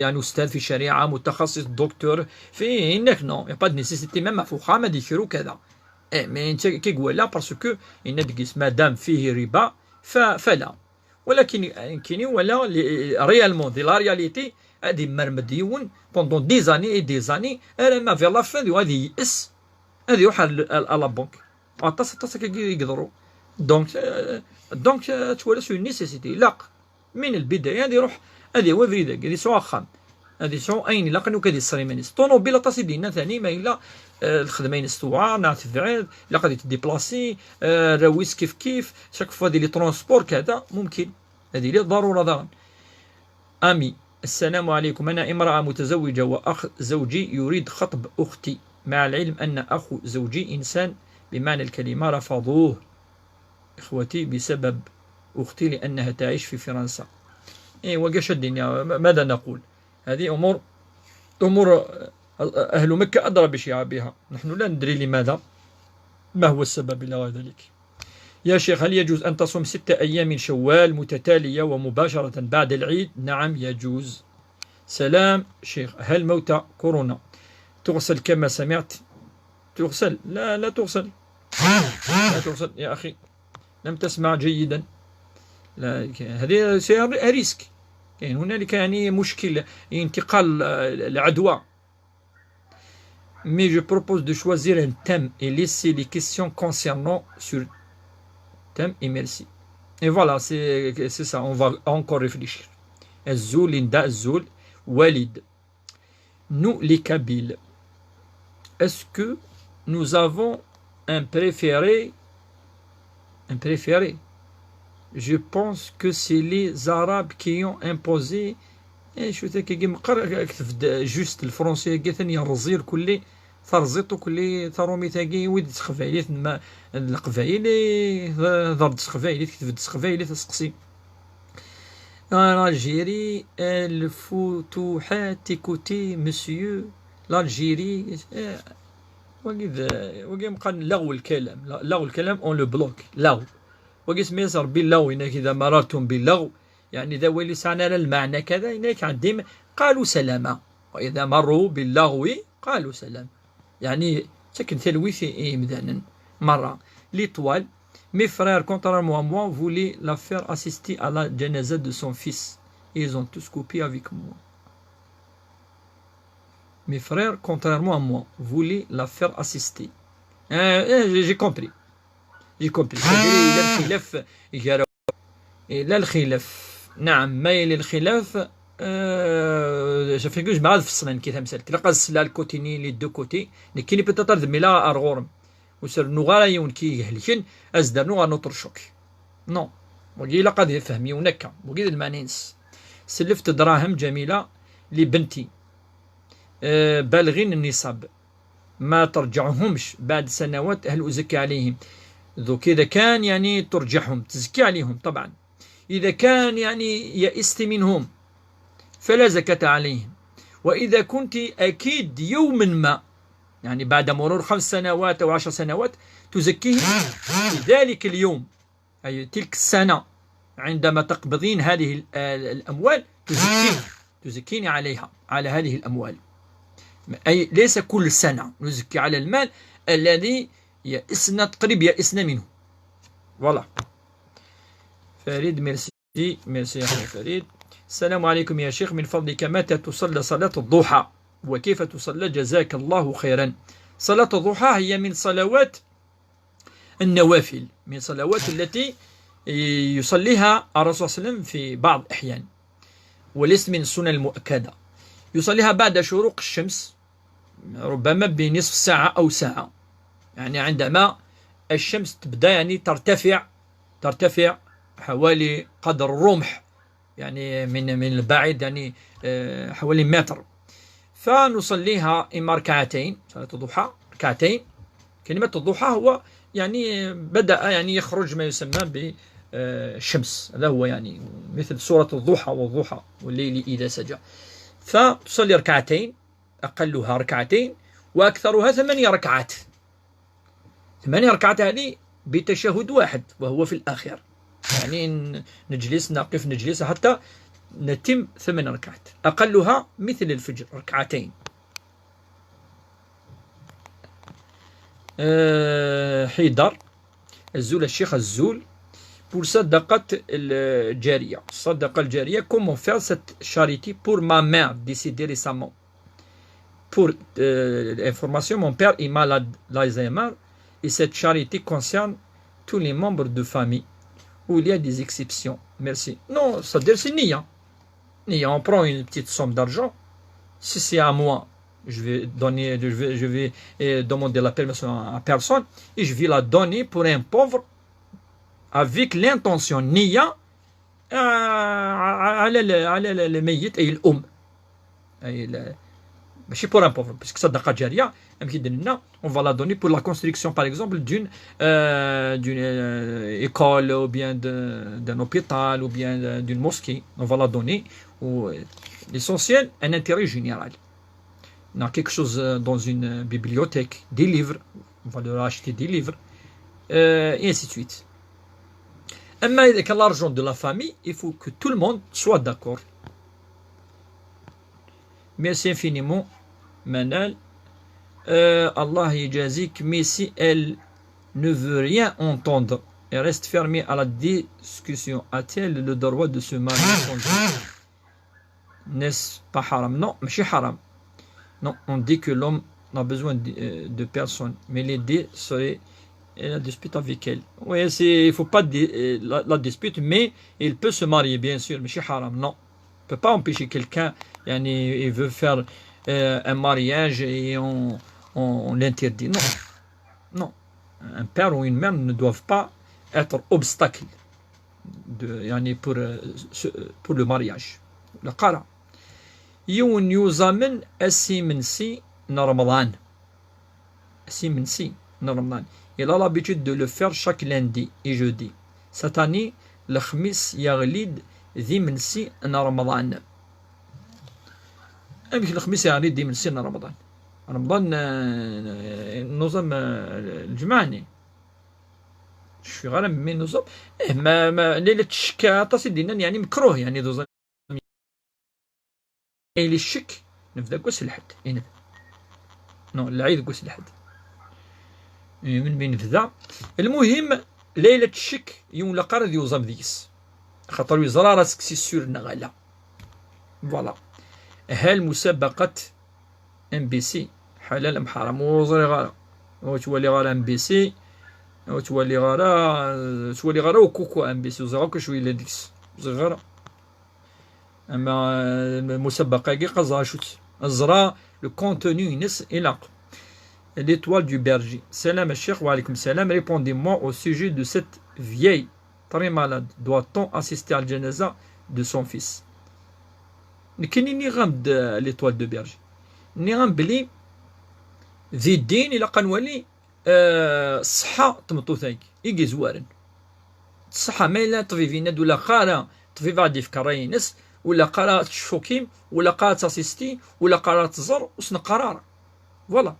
يعني استاذ في شريعه متخصص دكتور في انك نو يا با نيسيسيتي ميم فخامه ديكيرو كذا مي انت كيقول لا باسكو ان ديكيس مادام فيه ربا فلا. ولكن كاين ولا ريالمون دي لا رياليتي هادي مرمديون بوندون دي زاني اي دي زاني ما في لا فان هادي يأس هادي يروح على بنك طاس كيقدروا دونك تولى سو نيسيسيتي لا من البدايه هادي يروح هادي هو فريدك هادي سوا خام هادي سو اين لا كانوا كادي السريمانيس طونوبيل طاسي دينا ثاني ما الا الخدمه ينستوعا نعرف تفعل لا غادي تديبلاسي راويس كيف شاك فوا دي لي ترونسبور كذا ممكن هذه لي ضروره ضرا. امي السلام عليكم، انا امراه متزوجه واخ زوجي يريد خطب اختي مع العلم ان اخو زوجي انسان بمعنى الكلمه رفضوه اخوتي بسبب اختي لانها تعيش في فرنسا. وقاش الدنيا ماذا نقول؟ هذه امور أهل مكة أدرى بشعابها، نحن لا ندري لماذا ما هو السبب إلى غير ذلك. يا شيخ هل يجوز أن تصوم 6 أيام من شوال متتالية ومباشرة بعد العيد؟ نعم يجوز. سلام شيخ، هل موتى كورونا تغسل كما سمعت؟ تغسل؟ لا تغسل، لا تغسل يا أخي، لم تسمع جيدا. لا هذه ريسك، يعني هنالك يعني مشكلة انتقال العدوى. Mais je propose de choisir un thème et laisser les questions concernant sur thème et merci. Et voilà, c'est ça, on va encore réfléchir. Azzoul, Linda, Azzoul, Walid. Nous, les Kabyles, est-ce que nous avons un préféré? Un préféré? Je pense que c'est les Arabes qui ont imposé. شو ذاك مقر كتب جوست الفرنسي كاثني الرزير كلي ثرزيطو كلي ثرومي تاكي ويد تخفايلي ثم القفايلي ضرب تخفايلي كتب تخفايلي تسقسي الجيري الفتوحات كوتي مسيو الجيري وقيم قال لغو الكلام اون لو بلوك لغو وقيس يصير باللغو انك اذا مررتم باللغو يعني إذا ولي سعنا المعنى كذا هناك عندهم قالوا سلاما، وإذا مروا باللغو قالوا سلام. يعني سكن ثلويثي مذانا مرة l'étoile. Mes frères, contrairement à moi, voulaient la faire assister à la janaza de son fils. Et ils ont tous coupé avec moi. Mes frères, contrairement à moi, voulaient la faire assister. J'ai compris. J'ai compris. إلى الخلاف نعم مايل الخلاف شوف يقول بعض فصلن كي تمثل تلقى السلا الكوتيني لي دو كوتي كاين بيتاتر دميلا ارغورم وسر نغارا يون كي يهلكن ازدر نغا نطرشوك نو وقيل قد يفهمي ونكا وقيل المانينس سلفت دراهم جميله لبنتي بالغين النصاب ما ترجعهمش بعد سنوات هل ازكي عليهم ذوك إذا كان يعني ترجحهم تزكي عليهم طبعا. إذا كان يعني يئست منهم فلا زكاة عليهم. وإذا كنت أكيد يوما ما يعني بعد مرور 5 سنوات أو 10 سنوات تزكيهم في ذلك اليوم، أي تلك السنة عندما تقبضين هذه الأموال تزكيني عليها، على هذه الأموال. أي ليس كل سنة نزكي على المال الذي يئسنا قريب يئسنا منه. فوالا. فريد ميرسي ميرسي يا أخي فريد. السلام عليكم يا شيخ، من فضلك متى تصلى صلاة الضحى وكيف تصلى جزاك الله خيرا؟ صلاة الضحى هي من صلوات النوافل، من صلوات التي يصليها الرسول صلى الله عليه وسلم في بعض الأحيان، وليس من السنن المؤكدة. يصليها بعد شروق الشمس ربما بنصف ساعة أو ساعة، يعني عندما الشمس تبدأ يعني ترتفع حوالي قدر الرمح، يعني من البعيد يعني حوالي متر. فنصليها إما ركعتين، صلاة الضحى ركعتين. كلمة الضحى هو يعني بدأ يعني يخرج ما يسمى بالشمس، هذا هو يعني مثل سورة الضحى والضحى والليل إذا سجى. فتصلي ركعتين، أقلها ركعتين وأكثرها 8 ركعات. 8 ركعات هذه بتشهد واحد وهو في الآخر، يعني نجلس نقف نجلس حتى نتم 8 ركعات. أقلها مثل الفجر ركعتين. حيدر الزول الشيخ الزول pour صدقة الجارية. الصدقة الجارية comment faire cette charité pour ma mère décédée récemment. Pour information, mon père est malade d'Alzheimer et cette charité concerne tous les membres de famille où il y a des exceptions. Merci. Non, c'est-à-dire c'est Nia. Nia, on prend une petite somme d'argent. Si c'est à moi, je vais demander la permission à personne et je vais la donner pour un pauvre avec l'intention Nia على الميت أي الأم، أي ماشي pour un pauvre، parce que صدقة جارية on va la donner pour la construction par exemple d'une école ou bien d'un hôpital ou bien d'une mosquée. On va la donner. L'essentiel, un intérêt général. On a quelque chose dans une bibliothèque, des livres, on va leur acheter des livres, et ainsi de suite. Mais avec l'argent de la famille, il faut que tout le monde soit d'accord. Merci infiniment, Manal. Allah yajazik, mais si elle ne veut rien entendre et reste fermée à la discussion, a-t-elle le droit de se marier? N'est-ce pas haram? Non, mais haram. Non, on dit que l'homme n'a besoin de personne, mais l'aider serait la dispute avec elle. Oui, il ne faut pas la dispute, mais il peut se marier, bien sûr, mais haram. Non, on ne peut pas empêcher quelqu'un, il veut faire un mariage et on l'interdit. Non, non. Un père ou une mère ne doivent pas être obstacle pour le mariage. Le qara. يون يوزامن السيمنسي رمضان. السيمنسي رمضان. Il a l'habitude de le faire chaque lundi et jeudi. Cette année, le خميس يغليد ذي منسي رمضان. أمك الخميس يغليد ذي منسي رمضان. رمضان نظام الجمعني. شو غير من نظام ما ليلة الشكا تصدينا يعني مكروه يعني نظام إلى الشك نبدأ قوس الحد إنف نو العيد قوس الحد من بين فذا. المهم ليلة الشك يوم لقرد يوزم ذيس خاطر يزرى راسك سي سور نغالا. فوالا. هل مسابقة ام بي سي حلال ام حرام؟ وزري غارة وتولي غارة ام بي سي وتولي غارة وكوكو ام بي سي وزراك شوي لديكس غارة. أما المسابقة كي قصها شوت الزرا لو كونتوني نس إلاق. L'étoile du berger. Salam Cheikh, wa alaykoum salam. Répondez-moi au sujet de cette vieille très malade. Doit-on assister à la janaza de son fils? Nikini ni غامد l'étoile de berger. Ni غام بلي ذي الدين إلا قنولي الصحة تمطوثاك إيكي زوارن الصحة ما إلا طبيب ناد ولا قارا طبيب غادي يفكر ناس ولا قارا تشوكيم ولا قارا تاسيستي ولا قارا تزر وسنا قرار فوالا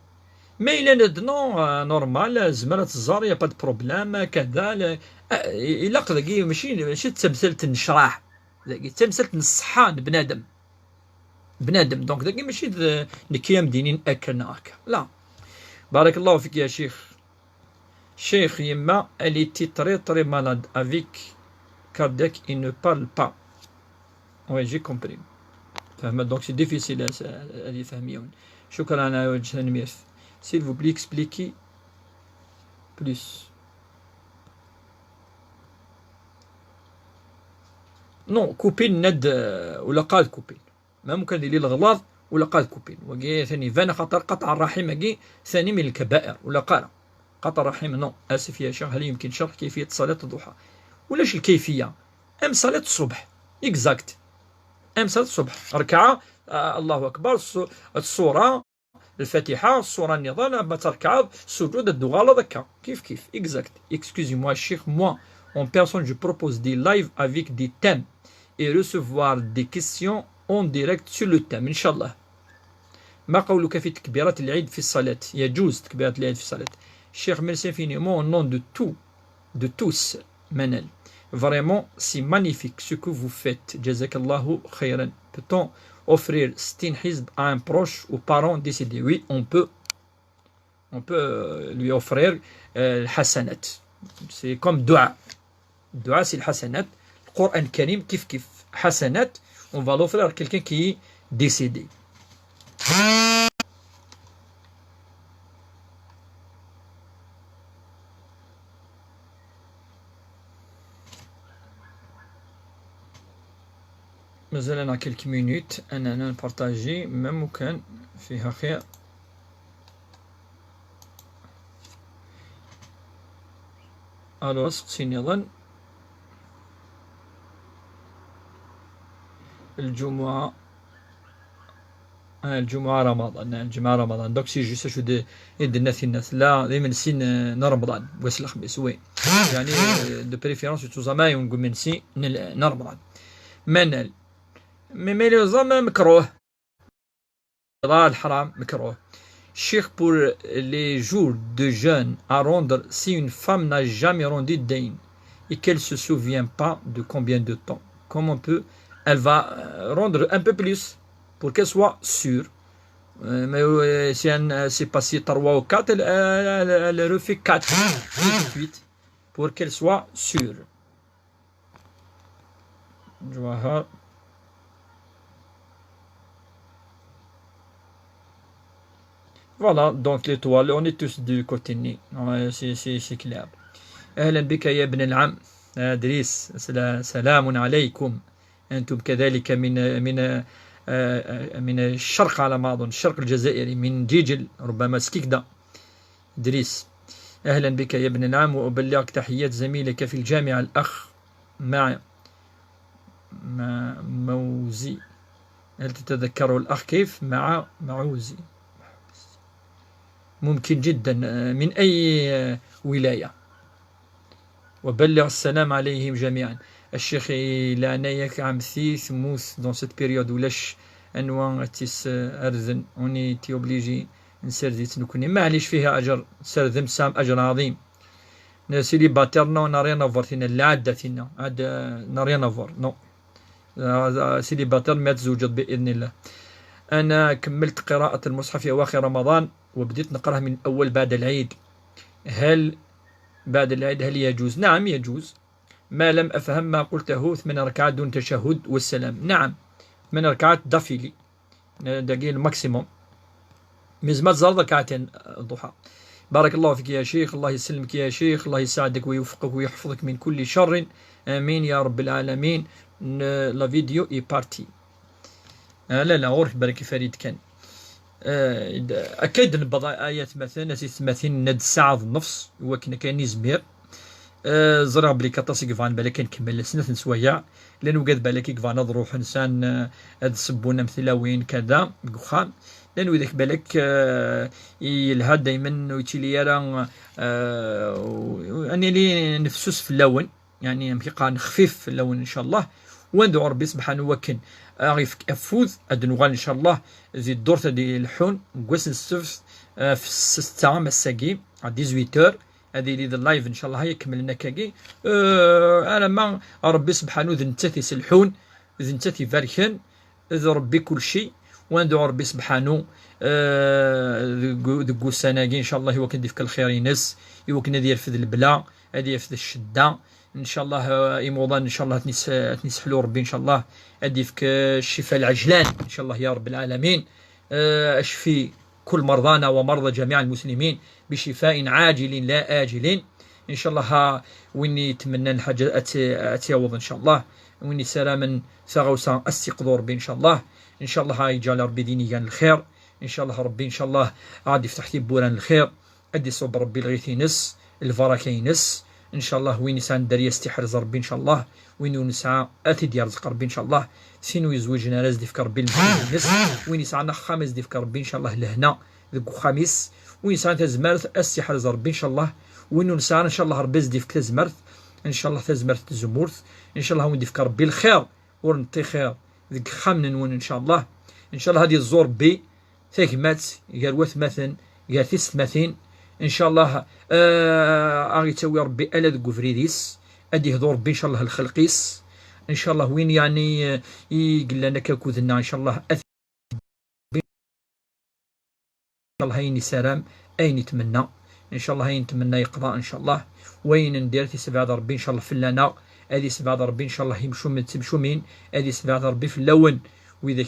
ما إلا ناد نورمال زمرة تزر يا با دو بروبلام كذا إلا قداكي ماشي تمثلة النشراح تمثلة الصحة بنادم دونك داكي ماشي نكيام دينين أكلنا هكا لا. بارك الله فيك يا شيخ. Cheikh Yemma, elle était très malade avec cardiaque et ne parle pas. Oui, j'ai compris. Donc c'est difficile à les familles. Shukran à Wajhanmir. S'il vous plaît, expliquez plus. Non, كوبين ند ولا قال كوبين ما ممكن اللي الغلاظ ولا قال كوبين وقي ثاني فانا خاطر قطع الرحم قي ثاني من الكبائر ولا قال قطع الرحم نو اسف يا شيخ هل يمكن شرح كيفيه صلاه الضحى ولاش الكيفيه ام صلاه الصبح اكزاكت ام صلاه الصبح ركعه الله اكبر الصوره الفاتحه الصوره النضال ما تركع سجود الدغاله ذكا كيف اكزاكت اكسكوزي موا الشيخ موا en personne je propose des lives avec des thèmes et recevoir des questions en direct sur le thème إن شاء الله. ما قولك في تكبيرات العيد في الصلاة؟ يجوز تكبيرات العيد في الصلاة. Cher merci infiniment au nom de tous Manel. Vraiment c'est magnifique ce que vous faites. Jazakallahu khayran. Peut-on offrir 60 hizb à un proche ou parent décédé? Oui, on peut lui offrir الحسنات. C'est comme dua. Dua c'est le hasanat. Le Coran Karim kif hasanat. On va l'offrir à quelqu'un qui est décédé. مازال لنا quelques minutes أننا نبارطاجي même وكان فيها خير. ألو سقسيني أظن الجمعة رمضان. الجمعة رمضان دوك سي جوست شو يدنا في الناس لا دايما سين رمضان واس الخميس وي يعني دو بريفيرونس تو زعما نقول من سي رمضان منال مي لو زعما مكروه الحرام مكروه. Cheikh pour les jours de jeûne à rendre si une femme n'a jamais rendu dayn et qu'elle se souvient pas de combien de temps, comment elle va rendre un peu plus pour qu'elle soit sûre. Mais si elle s'est passé 3 ou 4, elle refait 4 tout de suite pour qu'elle soit sûre. Jawahar. Voilà, donc l'étoile, on est tous du côté ni. C'est clair. أهلا بك يا ابن العم إدريس سلام عليكم. أنتم كذلك من الشرق على ما أظن الشرق الجزائري من جيجل ربما سكيكدا. إدريس أهلا بك يا ابن العم وأبلغك تحيات زميلك في الجامعة الأخ مع موزي. هل تتذكر الأخ كيف مع معوزي؟ ممكن جدا من أي ولاية. وبلغ السلام عليهم جميعا. الشيخ لعنايك عم ثيث موث دون سيت بيريود ولاش أنواع تيس أرذن وني تيوبليجي نسرديت نكوني معليش فيها أجر سرذم سام أجر عظيم. سيلي باترنا ونارينا فورتينا لا عدتنا عاد نارينا فور نو سيلي باتر ما تزوجت بإذن الله. أنا كملت قراءة المصحف في أواخر رمضان وبديت نقرأه من أول بعد العيد. هل بعد العيد هل يجوز؟ نعم يجوز ما لم أفهم ما قلته 8 ركعات دون تشهد والسلام. نعم 8 ركعات دافيلي دقيقة الماكسيموم مزمات زار ركعتين الضحى. بارك الله فيك يا شيخ. الله يسلمك يا شيخ. الله يساعدك ويوفقك ويحفظك من كل شر آمين يا رب العالمين. لا فيديو اي بارتي لا غورك بارك فريد كان أكيد نبض آيات مثلا 30 ند ساعة ونص وكنا كان يزمير زرع بلي كاطاس كفان بالك نكمل سنة سوايع لانه قاد بالك كفان نروح انسان هاد سبونا مثلا وين كذا بخام لانه ذاك بالك يلهى دائما ويتيلي راه اني لي نفسوس في اللون يعني نبقى نخفيف في اللون ان شاء الله وندعو ربي سبحانه وكن غيفك افوز ادنوغال ان شاء الله زي الدورة ديال الحون كواس السفت في 6 مساكي 18 هذه لي اللايف ان شاء الله هي كملنا كاكي انا ما ربي سبحانه ذ نتاتي سلحون ذ نتاتي فاركن ذ ربي كل شيء وندعو ربي سبحانه دقو السناقي ان شاء الله هو كندير الخير ينس هو كنا دير في البلا هذه في الشده ان شاء الله ايموضان ان شاء الله تنسحلو ربي ان شاء الله ادي فيك الشفاء العجلان ان شاء الله يا رب العالمين اشفي كل مرضانا ومرضى جميع المسلمين بشفاء عاجل لا آجل ان شاء الله وين يتمنى الحاجه اتيوض ان شاء الله وين سلاما ثغوسا استقضوا ربي ان شاء الله هاي يجعل ربي ديني كان الخير ان شاء الله ربي ان شاء الله عاد يفتح لي بوران الخير ادي صوب ربي الغيث ينس الفركه ينس ان شاء الله وين يسعى الدريه استحرز ربي ان شاء الله وين نسعى اتي ديال رزق ربي ان شاء الله سينو يزوجنا راز ديفك ربي المسلمين وين يسعى خامس ديفك ربي ان شاء الله لهنا ذوك خميس وين يسعى تزمرت استحرز ربي ان شاء الله وين نسعى ان شاء الله ربي ديفك تزمرت ان شاء الله تزمرت الزمورت ان شاء الله وين ديفك ربي الخير ورنطي خير ذيك خامن نون ان شاء الله هذه الزور بي ثاكمات قال مثلا قال ثماثين ان شاء الله اغي تسوي ربي الا ذوك فريديس ادي هضور ربي ان شاء الله الخلقيس ان شاء الله وين يعني يقول لنا كاكوذنا ان شاء الله ان شاء الله هين سلام اين يتمنى ان شاء الله هين نتمنى يقضى ان شاء الله وين ندير تسبع ربي ان شاء الله فلانا هذه سبع ربي ان شاء الله يمشوا من هذه سبع ربي في اللون وإذا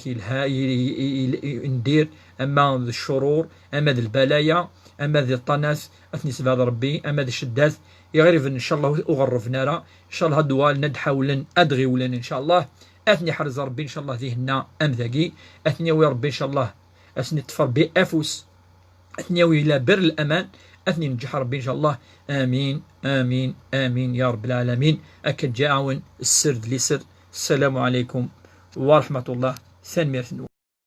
ندير اما ذي الشرور اما ذي البلايا اما ذي الطناس اثني سبع ربي اما ذي الشدات يغرف ان شاء الله اغرفنا ان شاء الله هدوال ندحاولن ادغي ولن ان شاء الله اثني حرز ربي ان شاء الله ذهنا ام ذاكي اثني ويا ربي ان شاء الله اثني تفر بافوس اثني الى بر الامان اثني نجح ربي ان شاء الله امين امين امين يا رب العالمين اكد جاعون السرد لسر السلام عليكم ورحمه الله ثاني